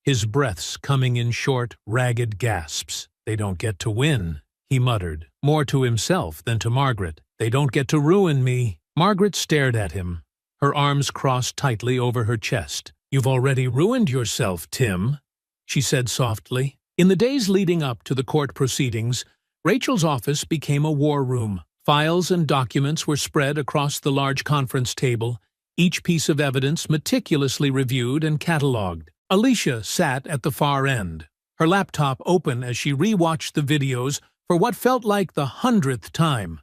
his breaths coming in short, ragged gasps. "They don't get to win," he muttered, more to himself than to Margaret. "They don't get to ruin me." Margaret stared at him, her arms crossed tightly over her chest. "You've already ruined yourself, Tim," she said softly. In the days leading up to the court proceedings, Rachel's office became a war room. Files and documents were spread across the large conference table, each piece of evidence meticulously reviewed and catalogued. Alicia sat at the far end, her laptop open as she rewatched the videos for what felt like the 100th time.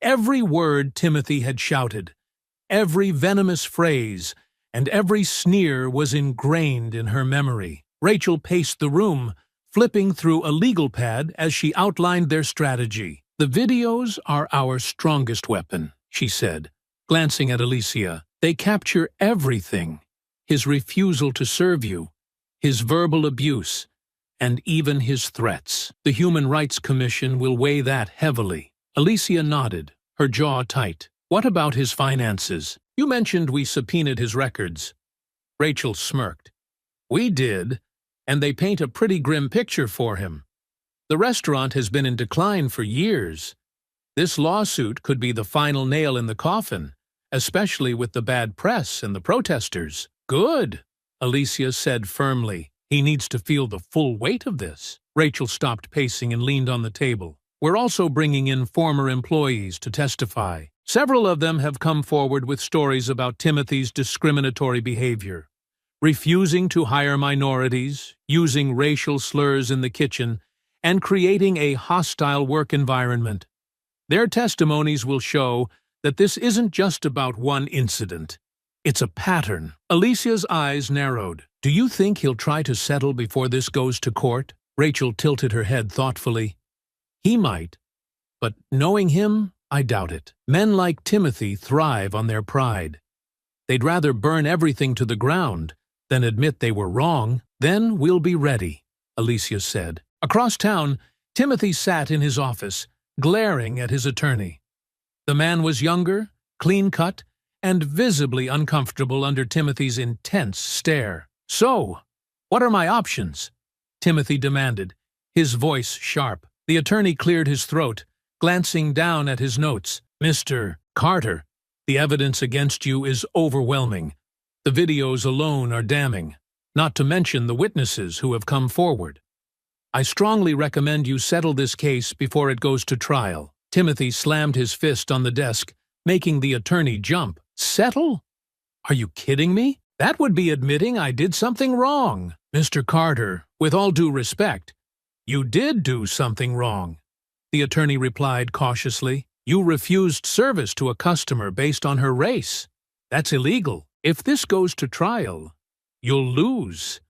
Every word Timothy had shouted, every venomous phrase, and every sneer was ingrained in her memory. Rachel paced the room, flipping through a legal pad as she outlined their strategy. "The videos are our strongest weapon," she said, glancing at Alicia. "They capture everything. His refusal to serve you, his verbal abuse, and even his threats. The Human Rights Commission will weigh that heavily." Alicia nodded, her jaw tight. "What about his finances? You mentioned we subpoenaed his records." Rachel smirked. "We did, and they paint a pretty grim picture for him. The restaurant has been in decline for years. This lawsuit could be the final nail in the coffin, especially with the bad press and the protesters." "Good," Alicia said firmly. "He needs to feel the full weight of this." Rachel stopped pacing and leaned on the table. "We're also bringing in former employees to testify. Several of them have come forward with stories about Timothy's discriminatory behavior, refusing to hire minorities, using racial slurs in the kitchen, and creating a hostile work environment. Their testimonies will show that this isn't just about one incident. It's a pattern." Alicia's eyes narrowed. "Do you think he'll try to settle before this goes to court?" Rachel tilted her head thoughtfully. "He might, but knowing him, I doubt it. Men like Timothy thrive on their pride. They'd rather burn everything to the ground than admit they were wrong." "Then we'll be ready," Alicia said. Across town, Timothy sat in his office, glaring at his attorney. The man was younger, clean-cut, and visibly uncomfortable under Timothy's intense stare. "So, what are my options?" Timothy demanded, his voice sharp. The attorney cleared his throat, glancing down at his notes. "Mr. Carter, the evidence against you is overwhelming. The videos alone are damning, not to mention the witnesses who have come forward. I strongly recommend you settle this case before it goes to trial." Timothy slammed his fist on the desk, making the attorney jump. "Settle? Are you kidding me? That would be admitting I did something wrong." "Mr. Carter, with all due respect, you did do something wrong," the attorney replied cautiously. "You refused service to a customer based on her race. That's illegal. If this goes to trial, you'll lose,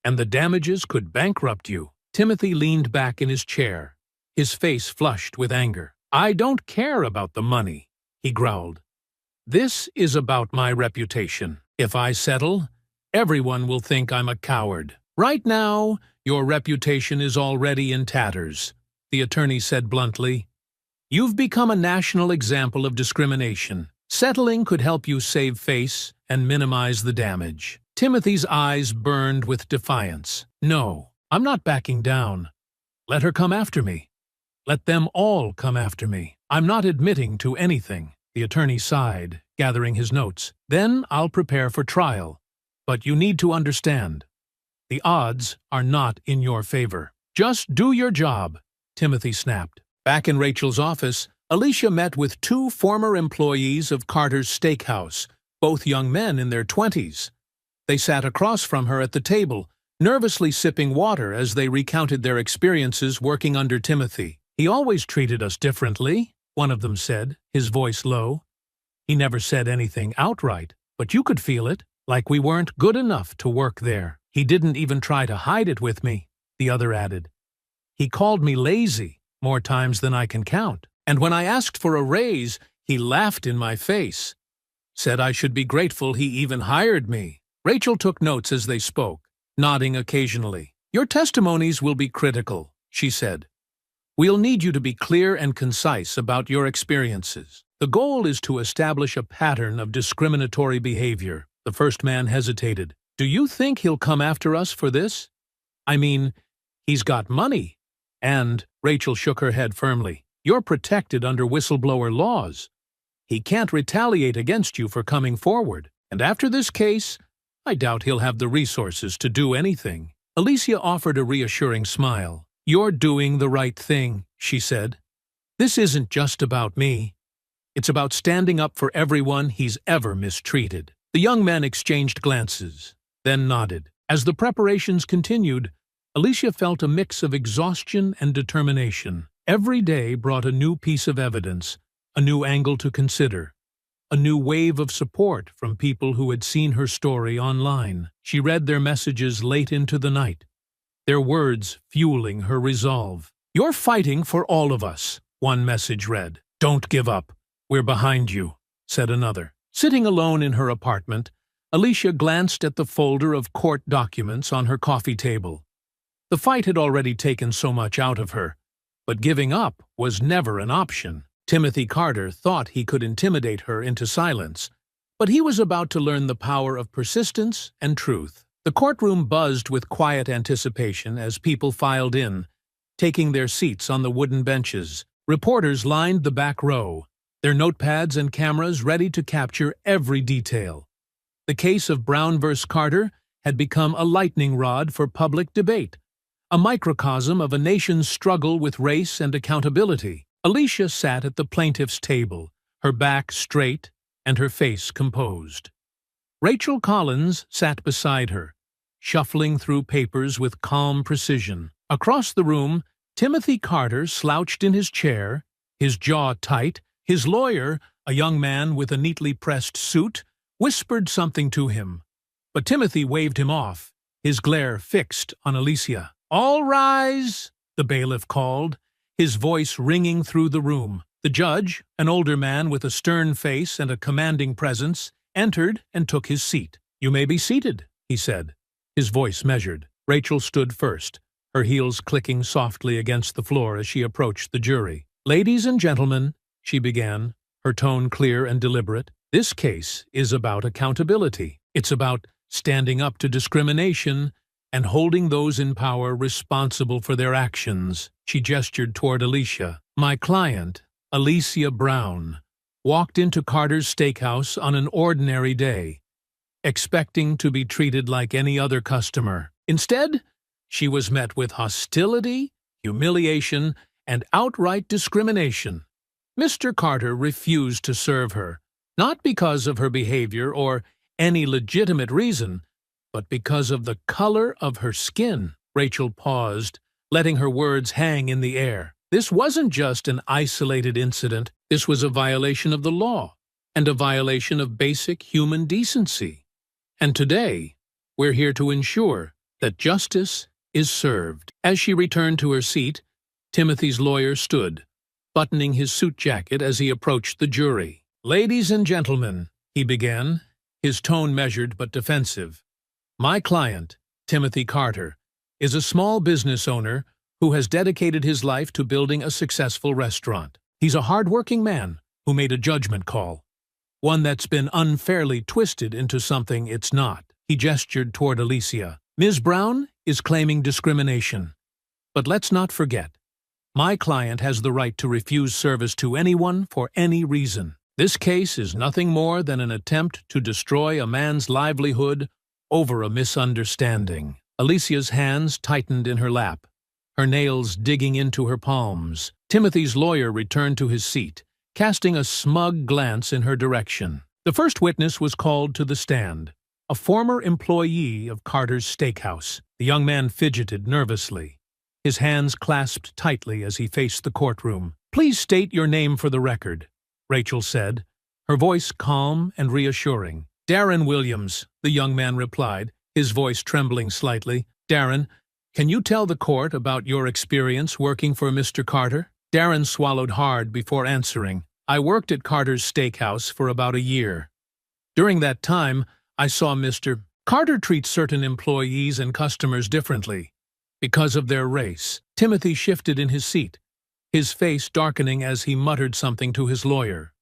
and the damages could bankrupt you." Timothy leaned back in his chair, his face flushed with anger. "I don't care about the money," he growled. "This is about my reputation. If I settle, everyone will think I'm a coward. Right now, your reputation is already in tatters," the attorney said bluntly. "You've become a national example of discrimination. Settling could help you save face and minimize the damage." Timothy's eyes burned with defiance. "No, I'm not backing down. Let her come after me. Let them all come after me. I'm not admitting to anything." The attorney sighed, gathering his notes. "Then I'll prepare for trial. But you need to understand, the odds are not in your favor." "Just do your job," Timothy snapped. Back in Rachel's office, Alicia met with two former employees of Carter's Steakhouse, both young men in their 20s. They sat across from her at the table, nervously sipping water as they recounted their experiences working under Timothy. "He always treated us differently," one of them said, his voice low. "He never said anything outright, but you could feel it, like we weren't good enough to work there. He didn't even try to hide it with me," the other added. "He called me lazy more times than I can count. And when I asked for a raise, he laughed in my face. Said I should be grateful he even hired me." Rachel took notes as they spoke, nodding occasionally. "Your testimonies will be critical," she said. "We'll need you to be clear and concise about your experiences. The goal is to establish a pattern of discriminatory behavior." The first man hesitated. "Do you think he'll come after us for this? I mean, he's got money." And Rachel shook her head firmly. "You're protected under whistleblower laws. He can't retaliate against you for coming forward. And after this case, I doubt he'll have the resources to do anything." Alicia offered a reassuring smile. "You're doing the right thing," she said. "This isn't just about me. It's about standing up for everyone he's ever mistreated." The young men exchanged glances, then nodded. As the preparations continued, Alicia felt a mix of exhaustion and determination. Every day brought a new piece of evidence, a new angle to consider, a new wave of support from people who had seen her story online. She read their messages late into the night, their words fueling her resolve. "You're fighting for all of us," one message read. "Don't give up. We're behind you," said another. Sitting alone in her apartment, Alicia glanced at the folder of court documents on her coffee table. The fight had already taken so much out of her, but giving up was never an option. Timothy Carter thought he could intimidate her into silence, but he was about to learn the power of persistence and truth. The courtroom buzzed with quiet anticipation as people filed in, taking their seats on the wooden benches. Reporters lined the back row, their notepads and cameras ready to capture every detail. The case of Brown v. Carter had become a lightning rod for public debate, a microcosm of a nation's struggle with race and accountability. Alicia sat at the plaintiff's table, her back straight and her face composed. Rachel Collins sat beside her, shuffling through papers with calm precision. Across the room, Timothy Carter slouched in his chair, his jaw tight. His lawyer, a young man with a neatly pressed suit, whispered something to him, but Timothy waved him off, his glare fixed on Alicia. "All rise," the bailiff called, his voice ringing through the room. The judge, an older man with a stern face and a commanding presence, entered and took his seat. "You may be seated," he said, his voice measured. Rachel stood first, her heels clicking softly against the floor as she approached the jury. "Ladies and gentlemen," she began, her tone clear and deliberate, "this case is about accountability. It's about standing up to discrimination and holding those in power responsible for their actions." She gestured toward Alicia. "My client, Alicia Brown, walked into Carter's Steakhouse on an ordinary day, expecting to be treated like any other customer. Instead, she was met with hostility, humiliation, and outright discrimination. Mr. Carter refused to serve her, not because of her behavior or any legitimate reason, but because of the color of her skin." Rachel paused, letting her words hang in the air. This wasn't just an isolated incident. This was a violation of the law, and a violation of basic human decency. And today, we're here to ensure that justice is served. As she returned to her seat, Timothy's lawyer stood, buttoning his suit jacket as he approached the jury. "Ladies and gentlemen," he began, his tone measured but defensive. "My client, Timothy Carter, is a small business owner who has dedicated his life to building a successful restaurant. He's a hard-working man who made a judgment call, one that's been unfairly twisted into something it's not." He gestured toward Alicia. "Ms. Brown is claiming discrimination. But let's not forget, my client has the right to refuse service to anyone for any reason. This case is nothing more than an attempt to destroy a man's livelihood over a misunderstanding." Alicia's hands tightened in her lap, her nails digging into her palms. Timothy's lawyer returned to his seat, casting a smug glance in her direction. The first witness was called to the stand, a former employee of Carter's Steakhouse. The young man fidgeted nervously, his hands clasped tightly as he faced the courtroom. "Please state your name for the record," Rachel said, her voice calm and reassuring. "Darren Williams," the young man replied, his voice trembling slightly. "Darren, can you tell the court about your experience working for Mr. Carter?" Darren swallowed hard before answering. "I worked at Carter's Steakhouse for about a year. During that time, I saw Mr. Carter treat certain employees and customers differently because of their race." Timothy shifted in his seat, his face darkening as he muttered something to his lawyer.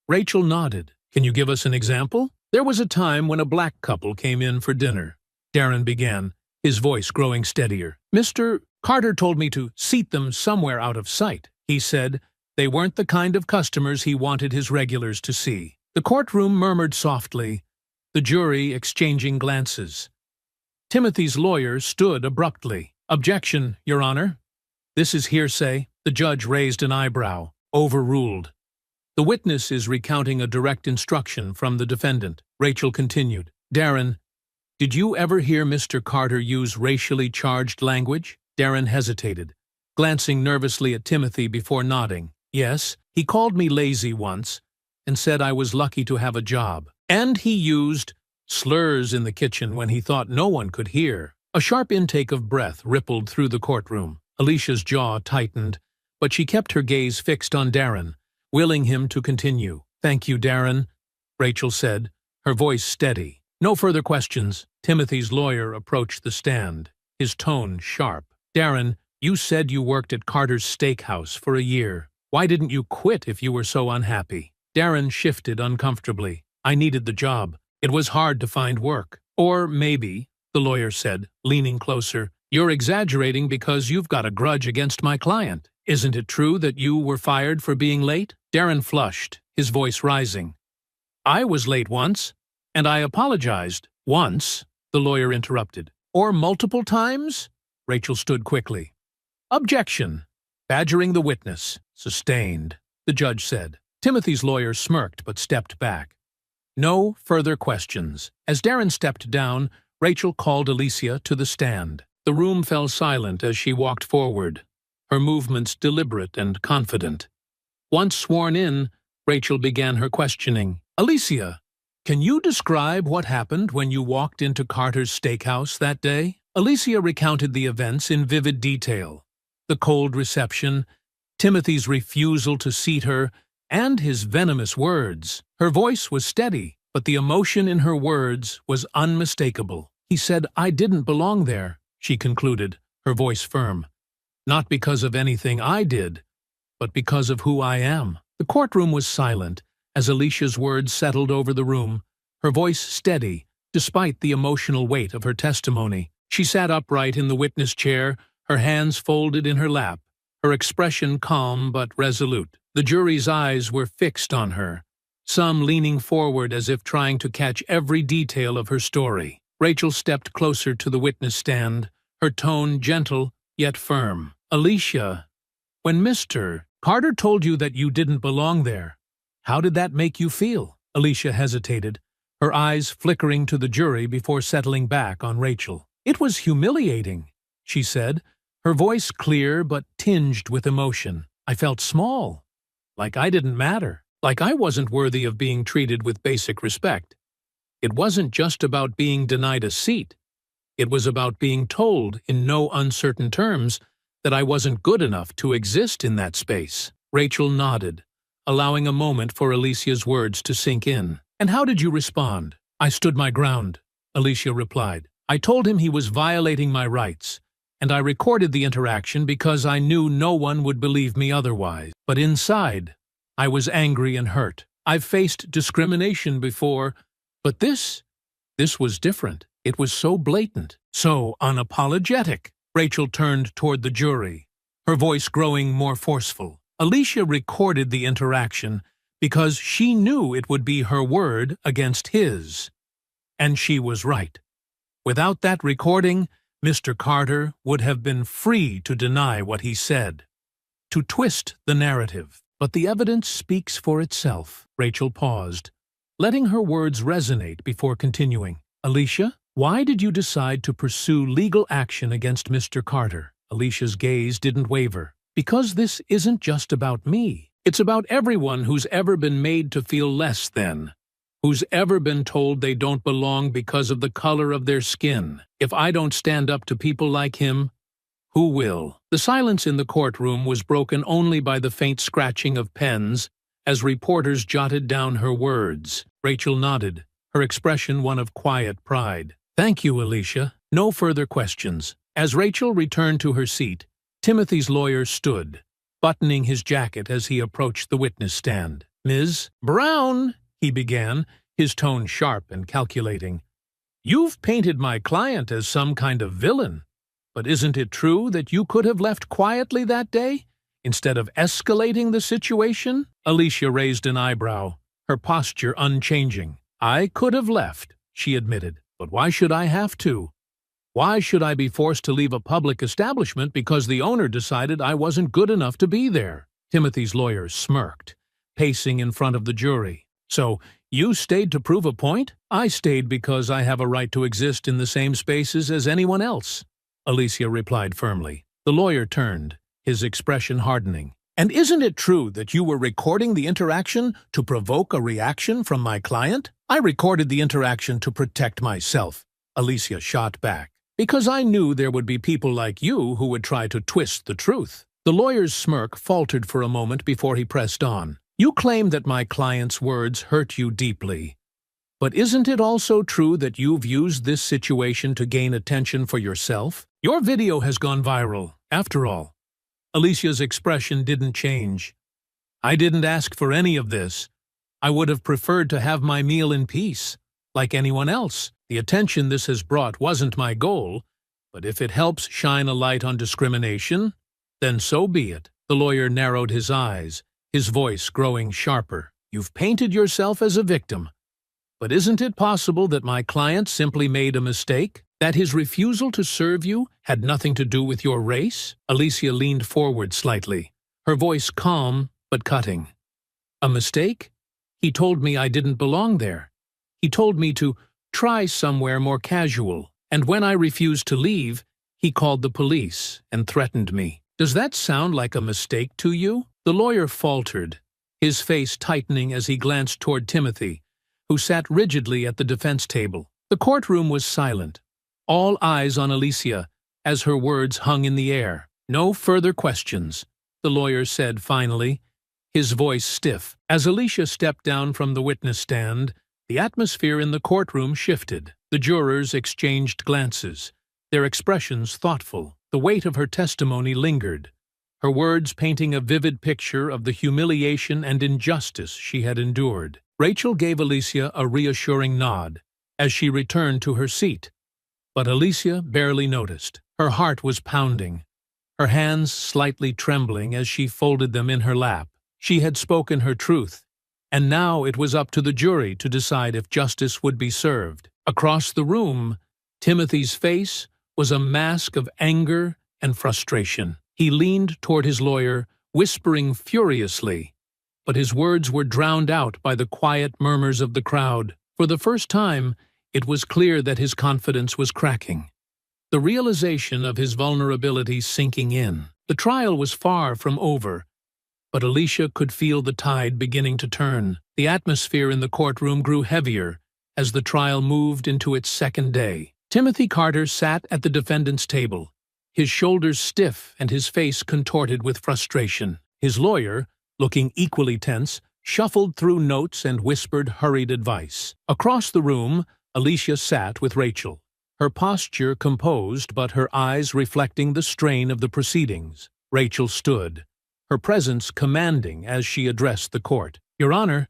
Rachel nodded. "Can you give us an example?" "There was a time when a black couple came in for dinner," Darren began, his voice growing steadier. "Mr. Carter told me to seat them somewhere out of sight. He said they weren't the kind of customers he wanted his regulars to see." The courtroom murmured softly, the jury exchanging glances. Timothy's lawyer stood abruptly. "Objection, Your Honor. This is hearsay." The judge raised an eyebrow. "Overruled. The witness is recounting a direct instruction from the defendant." Rachel continued. "Darren, did you ever hear Mr. Carter use racially charged language?" Darren hesitated, glancing nervously at Timothy before nodding. "Yes, he called me lazy once and said I was lucky to have a job. And he used slurs in the kitchen when he thought no one could hear." A sharp intake of breath rippled through the courtroom. Alicia's jaw tightened, but she kept her gaze fixed on Darren, willing him to continue. "Thank you, Darren," Rachel said, her voice steady. "No further questions." Timothy's lawyer approached the stand, his tone sharp. "Darren, you said you worked at Carter's Steakhouse for a year. Why didn't you quit if you were so unhappy?" Darren shifted uncomfortably. "I needed the job. It was hard to find work." "Or maybe," the lawyer said, leaning closer, "you're exaggerating because you've got a grudge against my client. Isn't it true that you were fired for being late?" Darren flushed, his voice rising. "I was late once, and I apologized." "Once?" the lawyer interrupted. "Or multiple times?" Rachel stood quickly. "Objection. Badgering the witness." "Sustained," the judge said. Timothy's lawyer smirked but stepped back. No further questions. As Darren stepped down, Rachel called Alicia to the stand. The room fell silent as she walked forward, her movements deliberate and confident. Once sworn in, Rachel began her questioning. "Alicia, can you describe what happened when you walked into Carter's Steakhouse that day?" Alicia recounted the events in vivid detail. The cold reception, Timothy's refusal to seat her, and his venomous words. Her voice was steady, but the emotion in her words was unmistakable. "He said I didn't belong there," she concluded, her voice firm. "Not because of anything I did, but because of who I am." The courtroom was silent as Alicia's words settled over the room, her voice steady, despite the emotional weight of her testimony. She sat upright in the witness chair, her hands folded in her lap, her expression calm but resolute. The jury's eyes were fixed on her, some leaning forward as if trying to catch every detail of her story. Rachel stepped closer to the witness stand, her tone gentle yet firm. "Alicia, when Mr. Carter told you that you didn't belong there, how did that make you feel?" Alicia hesitated, her eyes flickering to the jury before settling back on Rachel. "It was humiliating," she said, her voice clear but tinged with emotion. "I felt small, like I didn't matter, like I wasn't worthy of being treated with basic respect. It wasn't just about being denied a seat. It was about being told in no uncertain terms that I wasn't good enough to exist in that space. Rachel nodded, allowing a moment for Alicia's words to sink in. "And how did you respond?" "I stood my ground," Alicia replied. "I told him he was violating my rights, and I recorded the interaction because I knew no one would believe me otherwise. But inside, I was angry and hurt. I've faced discrimination before, but this was different. It was so blatant, so unapologetic." Rachel turned toward the jury, her voice growing more forceful. Alicia recorded the interaction because she knew it would be her word against his. And she was right. Without that recording, Mr. Carter would have been free to deny what he said, to twist the narrative. But the evidence speaks for itself. Rachel paused, letting her words resonate before continuing. "Alicia, why did you decide to pursue legal action against Mr. Carter?" Alicia's gaze didn't waver. "Because this isn't just about me. It's about everyone who's ever been made to feel less than, who's ever been told they don't belong because of the color of their skin. If I don't stand up to people like him, who will?" The silence in the courtroom was broken only by the faint scratching of pens as reporters jotted down her words. Rachel nodded, her expression one of quiet pride. "Thank you, Alicia. No further questions." As Rachel returned to her seat, Timothy's lawyer stood, buttoning his jacket as he approached the witness stand. "Ms. Brown," he began, his tone sharp and calculating, "you've painted my client as some kind of villain. But isn't it true that you could have left quietly that day, instead of escalating the situation?" Alicia raised an eyebrow, her posture unchanging. "I could have left," she admitted. "But why should I have to? Why should I be forced to leave a public establishment because the owner decided I wasn't good enough to be there?" Timothy's lawyer smirked, pacing in front of the jury. "So, you stayed to prove a point?" "I stayed because I have a right to exist in the same spaces as anyone else," Alicia replied firmly. The lawyer turned, his expression hardening. "And isn't it true that you were recording the interaction to provoke a reaction from my client?" "I recorded the interaction to protect myself," Alicia shot back, "because I knew there would be people like you who would try to twist the truth." The lawyer's smirk faltered for a moment before he pressed on. "You claim that my client's words hurt you deeply. But isn't it also true that you've used this situation to gain attention for yourself? Your video has gone viral, after all." Alicia's expression didn't change. "I didn't ask for any of this. I would have preferred to have my meal in peace, like anyone else. The attention this has brought wasn't my goal, but if it helps shine a light on discrimination, then so be it." The lawyer narrowed his eyes, his voice growing sharper. "You've painted yourself as a victim. But isn't it possible that my client simply made a mistake? That his refusal to serve you had nothing to do with your race?" Alicia leaned forward slightly, her voice calm but cutting. "A mistake? He told me I didn't belong there. He told me to try somewhere more casual. And when I refused to leave, he called the police and threatened me. Does that sound like a mistake to you?" The lawyer faltered, his face tightening as he glanced toward Timothy, who sat rigidly at the defense table. The courtroom was silent, all eyes on Alicia, as her words hung in the air. "No further questions," the lawyer said finally, his voice stiff. As Alicia stepped down from the witness stand, the atmosphere in the courtroom shifted. The jurors exchanged glances, their expressions thoughtful. The weight of her testimony lingered, her words painting a vivid picture of the humiliation and injustice she had endured. Rachel gave Alicia a reassuring nod as she returned to her seat, but Alicia barely noticed. Her heart was pounding, her hands slightly trembling as she folded them in her lap. She had spoken her truth, and now it was up to the jury to decide if justice would be served. Across the room, Timothy's face was a mask of anger and frustration. He leaned toward his lawyer, whispering furiously, but his words were drowned out by the quiet murmurs of the crowd. For the first time, it was clear that his confidence was cracking, the realization of his vulnerability sinking in. The trial was far from over, but Alicia could feel the tide beginning to turn. The atmosphere in the courtroom grew heavier as the trial moved into its second day. Timothy Carter sat at the defendant's table, his shoulders stiff and his face contorted with frustration. His lawyer, looking equally tense, shuffled through notes and whispered hurried advice. Across the room, Alicia sat with Rachel, her posture composed but her eyes reflecting the strain of the proceedings. Rachel stood, her presence commanding as she addressed the court. "Your Honor,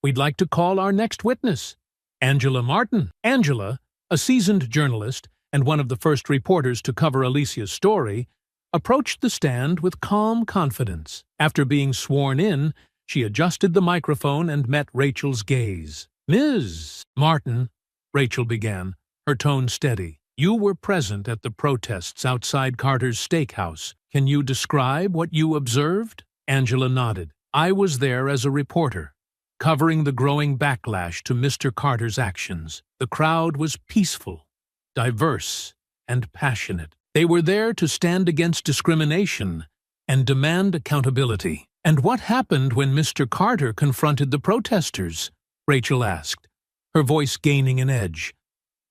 we'd like to call our next witness, Angela Martin." Angela, a seasoned journalist and one of the first reporters to cover Alicia's story, approached the stand with calm confidence. After being sworn in, she adjusted the microphone and met Rachel's gaze. "Ms. Martin," Rachel began, her tone steady, "you were present at the protests outside Carter's steakhouse. Can you describe what you observed?" Angela nodded. "I was there as a reporter, covering the growing backlash to Mr. Carter's actions. The crowd was peaceful, diverse, and passionate. They were there to stand against discrimination and demand accountability." "And what happened when Mr. Carter confronted the protesters?" Rachel asked, her voice gaining an edge.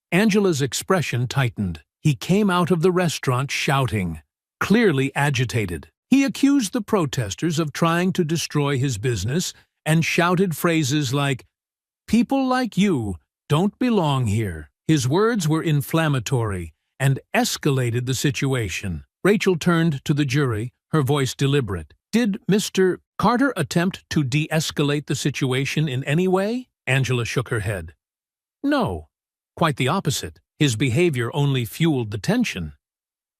Angela's expression tightened. "He came out of the restaurant shouting, clearly agitated. He accused the protesters of trying to destroy his business and shouted phrases like, 'People like you don't belong here.' His words were inflammatory and escalated the situation." Rachel turned to the jury, her voice deliberate. "Did Mr. Carter attempt to de-escalate the situation in any way?" Angela shook her head. "No, quite the opposite. His behavior only fueled the tension.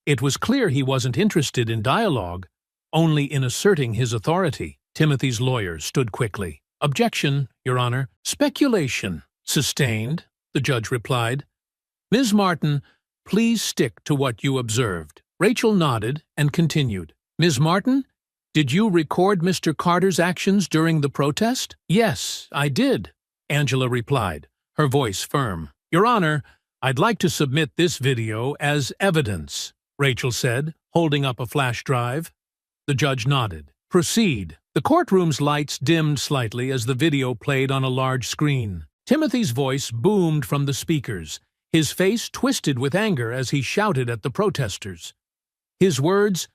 It was clear he wasn't interested in dialogue, only in asserting his authority." Timothy's lawyer stood quickly. "Objection, Your Honor. Speculation." "Sustained," the judge replied. "Ms. Martin, please stick to what you observed." Rachel nodded and continued. "Ms. Martin, did you record Mr. Carter's actions during the protest?" "Yes, I did," Angela replied, her voice firm. "Your Honor, I'd like to submit this video as evidence," Rachel said, holding up a flash drive. The judge nodded. "Proceed." The courtroom's lights dimmed slightly as the video played on a large screen. Timothy's voice boomed from the speakers, his face twisted with anger as he shouted at the protesters. His words,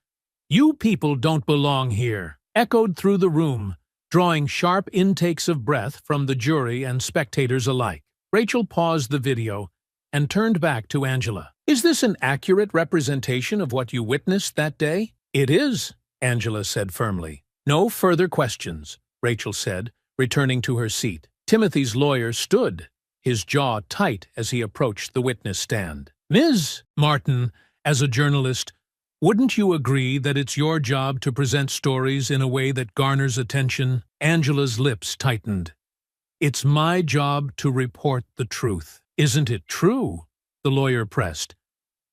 "You people don't belong here," echoed through the room, drawing sharp intakes of breath from the jury and spectators alike. Rachel paused the video and turned back to Angela. "Is this an accurate representation of what you witnessed that day?" "It is," Angela said firmly. "No further questions," Rachel said, returning to her seat. Timothy's lawyer stood, his jaw tight as he approached the witness stand. "Ms. Martin, as a journalist, wouldn't you agree that it's your job to present stories in a way that garners attention?" Angela's lips tightened. "It's my job to report the truth." "Isn't it true," the lawyer pressed,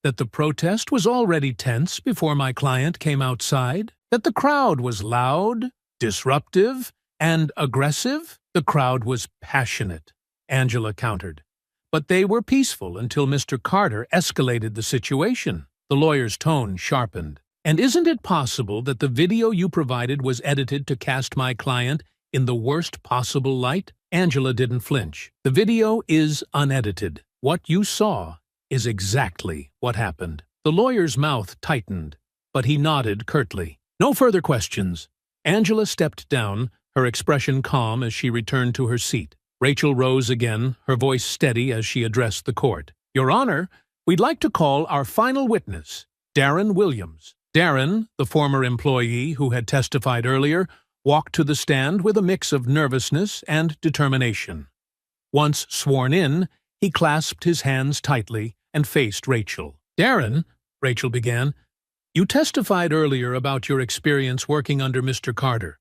"that the protest was already tense before my client came outside? That the crowd was loud, disruptive, and aggressive?" "The crowd was passionate," Angela countered. "But they were peaceful until Mr. Carter escalated the situation." The lawyer's tone sharpened. "And isn't it possible that the video you provided was edited to cast my client in the worst possible light?" Angela didn't flinch. "The video is unedited. What you saw is exactly what happened." The lawyer's mouth tightened, but he nodded curtly. "No further questions." Angela stepped down, her expression calm as she returned to her seat. Rachel rose again, her voice steady as she addressed the court. "Your Honor, we'd like to call our final witness, Darren Williams." Darren, the former employee who had testified earlier, walked to the stand with a mix of nervousness and determination. Once sworn in, he clasped his hands tightly and faced Rachel. "Darren," Rachel began, "you testified earlier about your experience working under Mr. Carter.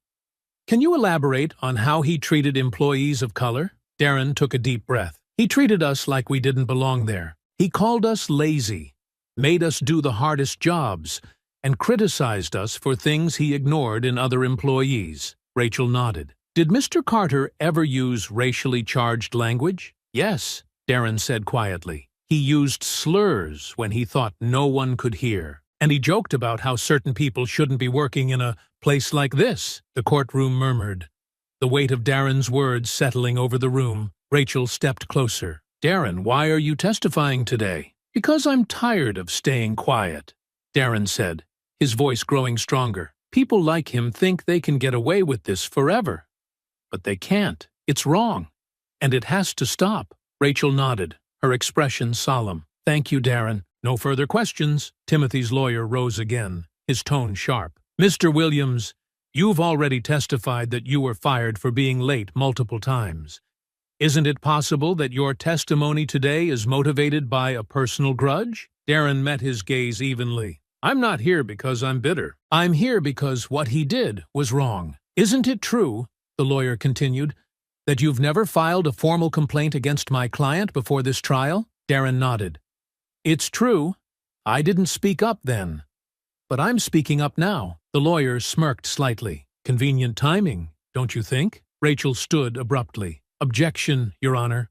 Can you elaborate on how he treated employees of color?" Darren took a deep breath. "He treated us like we didn't belong there. He called us lazy, made us do the hardest jobs, and criticized us for things he ignored in other employees." Rachel nodded. "Did Mr. Carter ever use racially charged language?" "Yes," Darren said quietly. "He used slurs when he thought no one could hear. And he joked about how certain people shouldn't be working in a place like this." The courtroom murmured, the weight of Darren's words settling over the room. Rachel stepped closer. "Darren, why are you testifying today?" Because I'm tired of staying quiet, Darren said, his voice growing stronger. People like him think they can get away with this forever. But they can't. It's wrong. And it has to stop. Rachel nodded, her expression solemn. Thank you, Darren. No further questions. Timothy's lawyer rose again, his tone sharp. Mr. Williams, you've already testified that you were fired for being late multiple times. Isn't it possible that your testimony today is motivated by a personal grudge? Darren met his gaze evenly. I'm not here because I'm bitter. I'm here because what he did was wrong. Isn't it true, the lawyer continued, that you've never filed a formal complaint against my client before this trial? Darren nodded. It's true. I didn't speak up then. But I'm speaking up now. The lawyer smirked slightly. Convenient timing, don't you think? Rachel stood abruptly. Objection, Your Honor.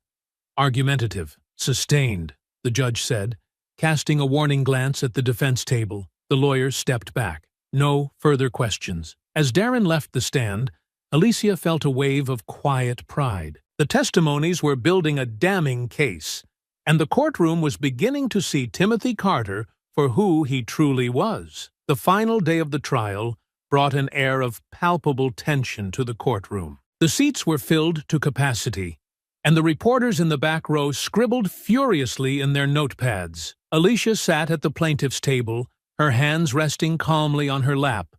Argumentative. Sustained, the judge said, casting a warning glance at the defense table. The lawyer stepped back. No further questions. As Darren left the stand, Alicia felt a wave of quiet pride. The testimonies were building a damning case, and the courtroom was beginning to see Timothy Carter for who he truly was. The final day of the trial brought an air of palpable tension to the courtroom. The seats were filled to capacity, and the reporters in the back row scribbled furiously in their notepads. Alicia sat at the plaintiff's table, her hands resting calmly on her lap,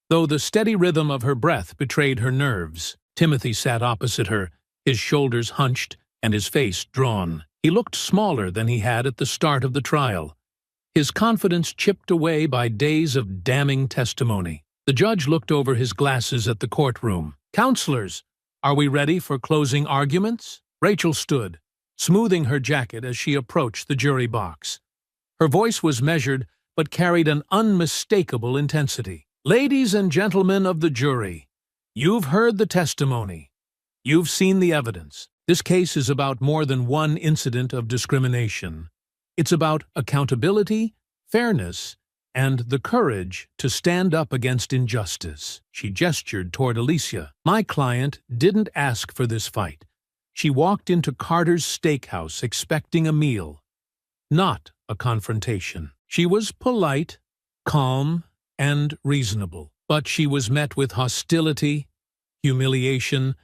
though the steady rhythm of her breath betrayed her nerves. Timothy sat opposite her, his shoulders hunched and his face drawn. He looked smaller than he had at the start of the trial, his confidence chipped away by days of damning testimony. The judge looked over his glasses at the courtroom. Counselors, are we ready for closing arguments? Rachel stood, smoothing her jacket as she approached the jury box. Her voice was measured but carried an unmistakable intensity. Ladies and gentlemen of the jury, you've heard the testimony. You've seen the evidence. This case is about more than one incident of discrimination. It's about accountability, fairness, and the courage to stand up against injustice. She gestured toward Alicia. My client didn't ask for this fight. She walked into Carter's steakhouse expecting a meal, not a confrontation. She was polite, calm, and reasonable, but she was met with hostility, humiliation,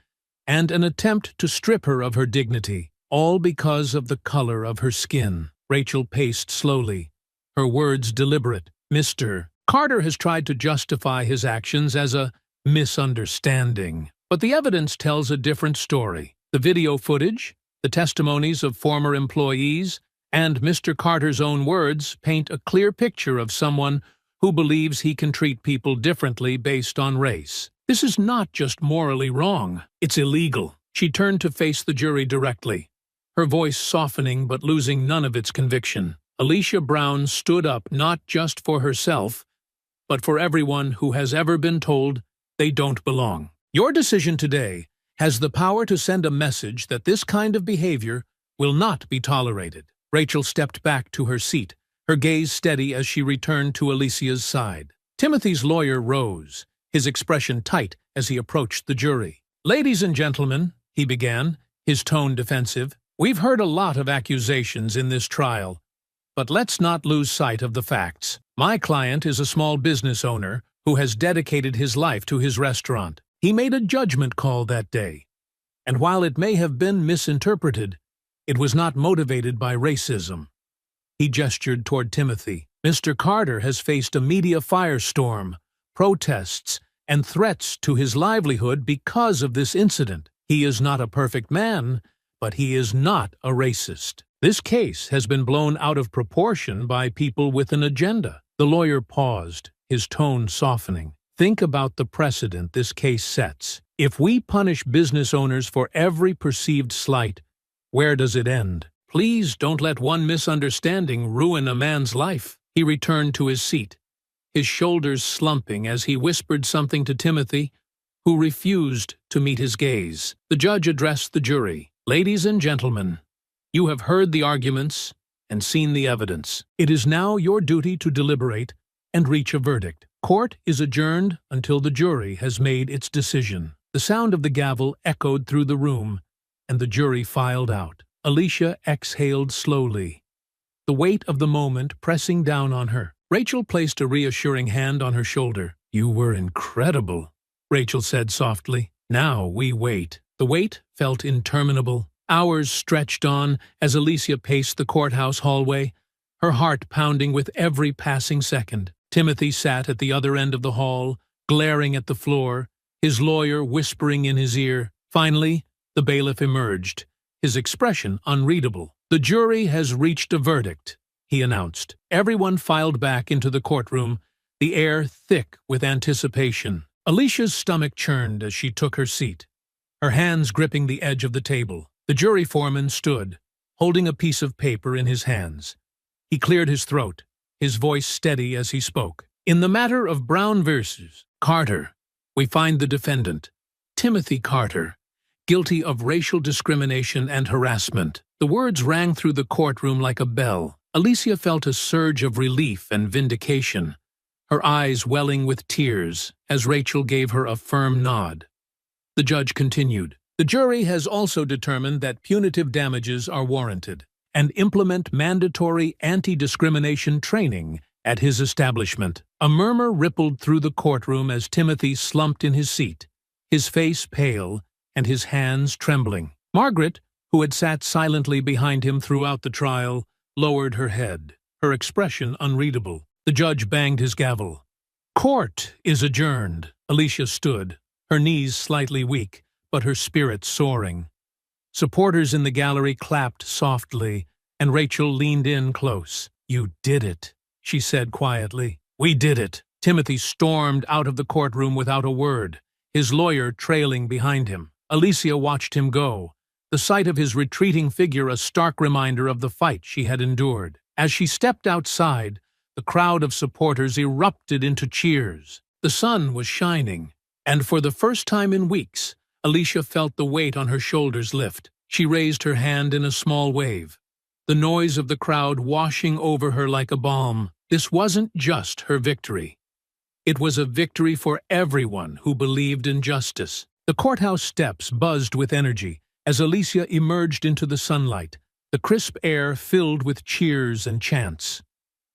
and an attempt to strip her of her dignity, all because of the color of her skin. Rachel paced slowly, her words deliberate. Mr. Carter has tried to justify his actions as a misunderstanding, but the evidence tells a different story. The video footage, the testimonies of former employees, and Mr. Carter's own words paint a clear picture of someone who believes he can treat people differently based on race. This is not just morally wrong, it's illegal. She turned to face the jury directly, her voice softening but losing none of its conviction. Alicia Brown stood up not just for herself, but for everyone who has ever been told they don't belong. Your decision today has the power to send a message that this kind of behavior will not be tolerated. Rachel stepped back to her seat, her gaze steady as she returned to Alicia's side. Timothy's lawyer rose, his expression tight as he approached the jury. Ladies and gentlemen, he began, his tone defensive, we've heard a lot of accusations in this trial, but let's not lose sight of the facts. My client is a small business owner who has dedicated his life to his restaurant. He made a judgment call that day, and while it may have been misinterpreted, it was not motivated by racism. He gestured toward Timothy. Mr. Carter has faced a media firestorm, protests, and threats to his livelihood because of this incident. He is not a perfect man, but he is not a racist. This case has been blown out of proportion by people with an agenda. The lawyer paused, his tone softening. Think about the precedent this case sets. If we punish business owners for every perceived slight, where does it end? Please don't let one misunderstanding ruin a man's life. He returned to his seat, his shoulders slumping as he whispered something to Timothy, who refused to meet his gaze. The judge addressed the jury. Ladies and gentlemen, you have heard the arguments and seen the evidence. It is now your duty to deliberate and reach a verdict. Court is adjourned until the jury has made its decision. The sound of the gavel echoed through the room, and the jury filed out. Alicia exhaled slowly, the weight of the moment pressing down on her. Rachel placed a reassuring hand on her shoulder. "You were incredible," Rachel said softly. "Now we wait." The wait felt interminable. Hours stretched on as Alicia paced the courthouse hallway, her heart pounding with every passing second. Timothy sat at the other end of the hall, glaring at the floor, his lawyer whispering in his ear. Finally, the bailiff emerged, his expression unreadable. "The jury has reached a verdict," he announced. Everyone filed back into the courtroom, the air thick with anticipation. Alicia's stomach churned as she took her seat, her hands gripping the edge of the table. The jury foreman stood, holding a piece of paper in his hands. He cleared his throat, his voice steady as he spoke. "In the matter of Brown versus Carter, we find the defendant, Timothy Carter, guilty of racial discrimination and harassment." The words rang through the courtroom like a bell. Alicia felt a surge of relief and vindication, her eyes welling with tears as Rachel gave her a firm nod. The judge continued, "The jury has also determined that punitive damages are warranted and implement mandatory anti-discrimination training at his establishment." A murmur rippled through the courtroom as Timothy slumped in his seat, his face pale and his hands trembling. Margaret, who had sat silently behind him throughout the trial, lowered her head, her expression unreadable. The judge banged his gavel. "Court is adjourned." Alicia stood, her knees slightly weak, but her spirit soaring. Supporters in the gallery clapped softly, and Rachel leaned in close. "You did it," she said quietly. "We did it." Timothy stormed out of the courtroom without a word, his lawyer trailing behind him. Alicia watched him go, the sight of his retreating figure a stark reminder of the fight she had endured. As she stepped outside, the crowd of supporters erupted into cheers. The sun was shining, and for the first time in weeks, Alicia felt the weight on her shoulders lift. She raised her hand in a small wave, the noise of the crowd washing over her like a balm. This wasn't just her victory. It was a victory for everyone who believed in justice. The courthouse steps buzzed with energy as Alicia emerged into the sunlight, the crisp air filled with cheers and chants.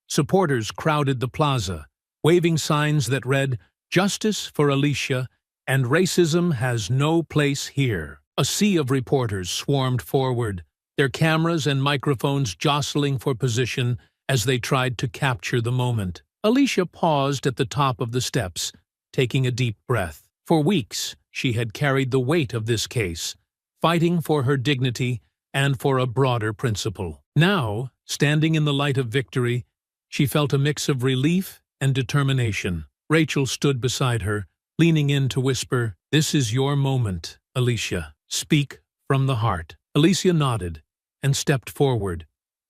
Supporters crowded the plaza, waving signs that read, "Justice for Alicia," and "Racism has no place here." A sea of reporters swarmed forward, their cameras and microphones jostling for position as they tried to capture the moment. Alicia paused at the top of the steps, taking a deep breath. For weeks, she had carried the weight of this case, fighting for her dignity and for a broader principle. Now, standing in the light of victory, she felt a mix of relief and determination. Rachel stood beside her, leaning in to whisper, "This is your moment, Alicia. Speak from the heart." Alicia nodded and stepped forward,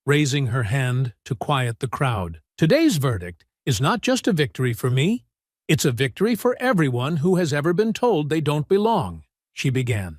raising her hand to quiet the crowd. "Today's verdict is not just a victory for me. It's a victory for everyone who has ever been told they don't belong," she began,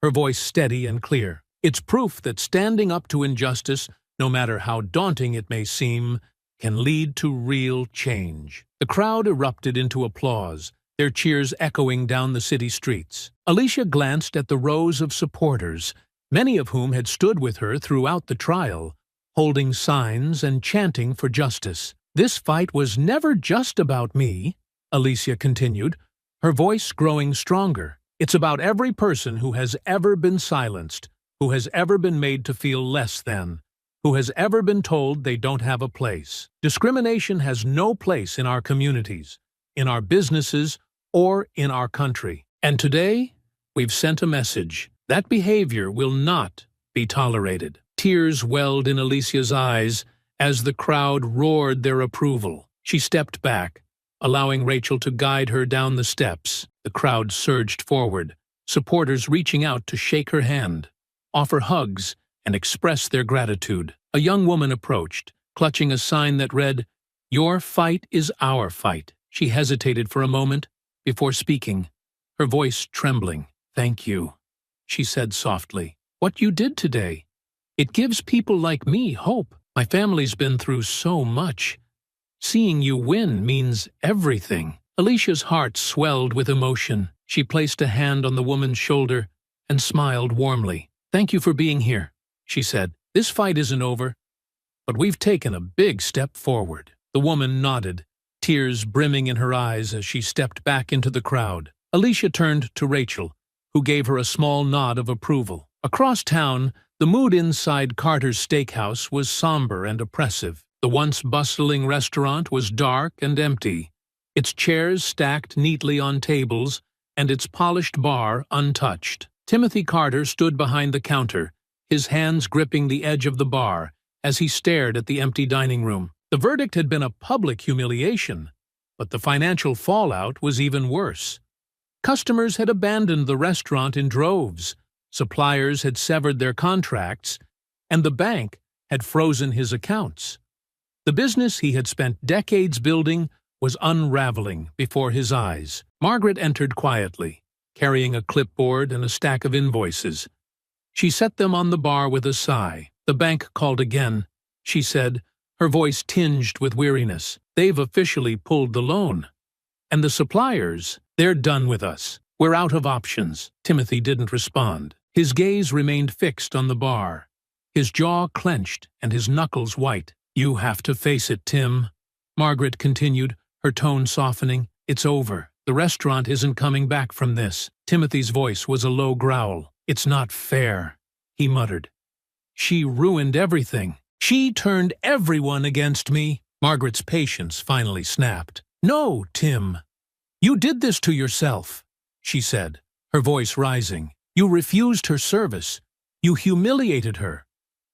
her voice steady and clear. "It's proof that standing up to injustice, no matter how daunting it may seem, can lead to real change." The crowd erupted into applause, their cheers echoing down the city streets. Alicia glanced at the rows of supporters, many of whom had stood with her throughout the trial, holding signs and chanting for justice. "This fight was never just about me," Alicia continued, her voice growing stronger. "It's about every person who has ever been silenced, who has ever been made to feel less than, who has ever been told they don't have a place. Discrimination has no place in our communities, in our businesses, or in our country. And today, we've sent a message. That behavior will not be tolerated." Tears welled in Alicia's eyes as the crowd roared their approval. She stepped back, allowing Rachel to guide her down the steps. The crowd surged forward, supporters reaching out to shake her hand, offer hugs, and express their gratitude. A young woman approached, clutching a sign that read, "Your fight is our fight." She hesitated for a moment before speaking, her voice trembling. "Thank you," she said softly. "What you did today, it gives people like me hope. My family's been through so much. Seeing you win means everything." Alicia's heart swelled with emotion. She placed a hand on the woman's shoulder and smiled warmly. "Thank you for being here," she said. "This fight isn't over, but we've taken a big step forward." The woman nodded, tears brimming in her eyes as she stepped back into the crowd. Alicia turned to Rachel, who gave her a small nod of approval. Across town, the mood inside Carter's Steakhouse was somber and oppressive. The once bustling restaurant was dark and empty, its chairs stacked neatly on tables and its polished bar untouched. Timothy Carter stood behind the counter, his hands gripping the edge of the bar as he stared at the empty dining room. The verdict had been a public humiliation, but the financial fallout was even worse. Customers had abandoned the restaurant in droves, suppliers had severed their contracts, and the bank had frozen his accounts. The business he had spent decades building was unraveling before his eyes. Margaret entered quietly, carrying a clipboard and a stack of invoices. She set them on the bar with a sigh. "The bank called again," she said, her voice tinged with weariness. "They've officially pulled the loan. And the suppliers, they're done with us. We're out of options." Timothy didn't respond. His gaze remained fixed on the bar, his jaw clenched and his knuckles white. "You have to face it, Tim," Margaret continued, her tone softening. "It's over. The restaurant isn't coming back from this." Timothy's voice was a low growl. "It's not fair," he muttered. "She ruined everything. She turned everyone against me." Margaret's patience finally snapped. "No, Tim. You did this to yourself," she said, her voice rising. "You refused her service. You humiliated her.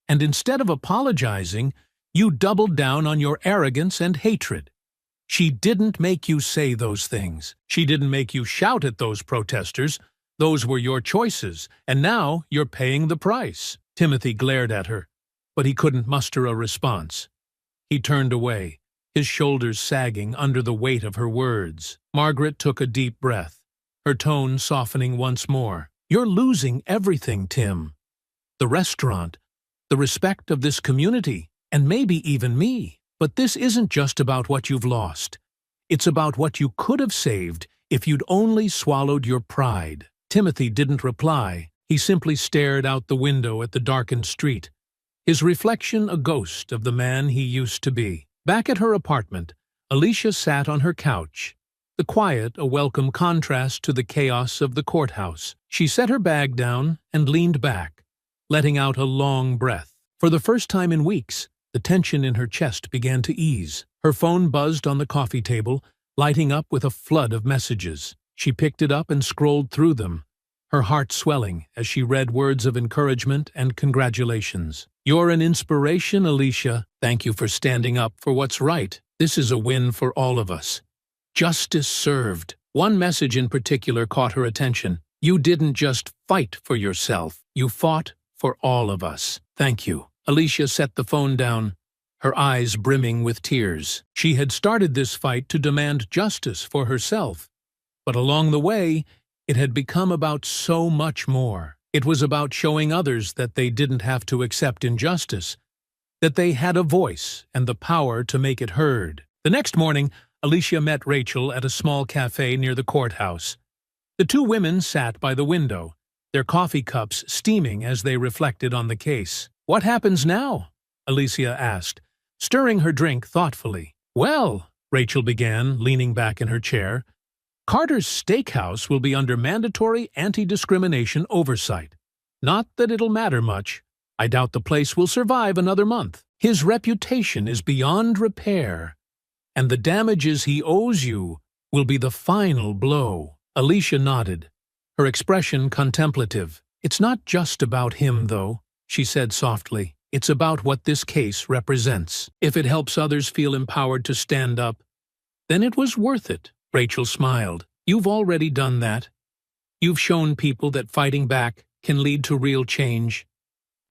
And instead of apologizing, you doubled down on your arrogance and hatred. She didn't make you say those things. She didn't make you shout at those protesters. Those were your choices, and now you're paying the price." Timothy glared at her, but he couldn't muster a response. He turned away, his shoulders sagging under the weight of her words. Margaret took a deep breath, her tone softening once more. "You're losing everything, Tim. The restaurant, the respect of this community, and maybe even me. But this isn't just about what you've lost. It's about what you could have saved if you'd only swallowed your pride." Timothy didn't reply. He simply stared out the window at the darkened street, his reflection a ghost of the man he used to be. Back at her apartment, Alicia sat on her couch, the quiet a welcome contrast to the chaos of the courthouse. She set her bag down and leaned back, letting out a long breath. For the first time in weeks, the tension in her chest began to ease. Her phone buzzed on the coffee table, lighting up with a flood of messages. She picked it up and scrolled through them, her heart swelling as she read words of encouragement and congratulations. "You're an inspiration, Alicia. Thank you for standing up for what's right. This is a win for all of us. Justice served." One message in particular caught her attention. "You didn't just fight for yourself. You fought for all of us. Thank you." Alicia set the phone down, her eyes brimming with tears. She had started this fight to demand justice for herself, but along the way, it had become about so much more. It was about showing others that they didn't have to accept injustice, that they had a voice and the power to make it heard. The next morning, Alicia met Rachel at a small cafe near the courthouse. The two women sat by the window, their coffee cups steaming as they reflected on the case. "What happens now?" Alicia asked, stirring her drink thoughtfully. "Well," Rachel began, leaning back in her chair, "Carter's Steakhouse will be under mandatory anti-discrimination oversight. Not that it'll matter much. I doubt the place will survive another month. His reputation is beyond repair, and the damages he owes you will be the final blow." Alicia nodded, her expression contemplative. "It's not just about him, though," she said softly. "It's about what this case represents. If it helps others feel empowered to stand up, then it was worth it." Rachel smiled. "You've already done that. You've shown people that fighting back can lead to real change.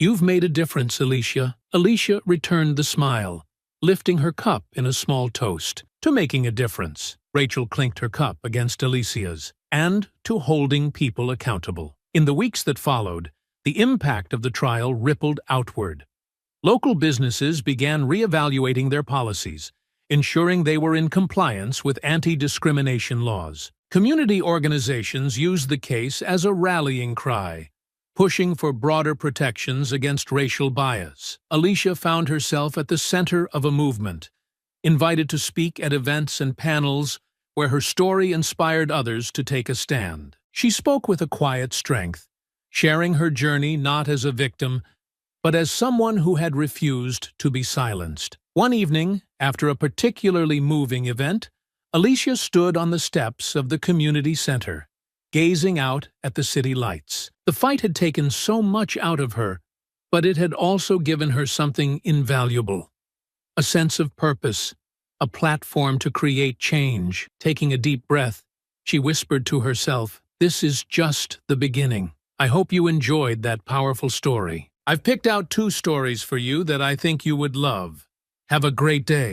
You've made a difference, Alicia." Alicia returned the smile, lifting her cup in a small toast. "To making a difference." Rachel clinked her cup against Alicia's. "And to holding people accountable." In the weeks that followed, the impact of the trial rippled outward. Local businesses began reevaluating their policies, ensuring they were in compliance with anti-discrimination laws. Community organizations used the case as a rallying cry, pushing for broader protections against racial bias. Alicia found herself at the center of a movement, invited to speak at events and panels where her story inspired others to take a stand. She spoke with a quiet strength, sharing her journey not as a victim, but as someone who had refused to be silenced. One evening, after a particularly moving event, Alicia stood on the steps of the community center, gazing out at the city lights. The fight had taken so much out of her, but it had also given her something invaluable: a sense of purpose, a platform to create change. Taking a deep breath, she whispered to herself, "This is just the beginning." I hope you enjoyed that powerful story. I've picked out 2 stories for you that I think you would love. Have a great day.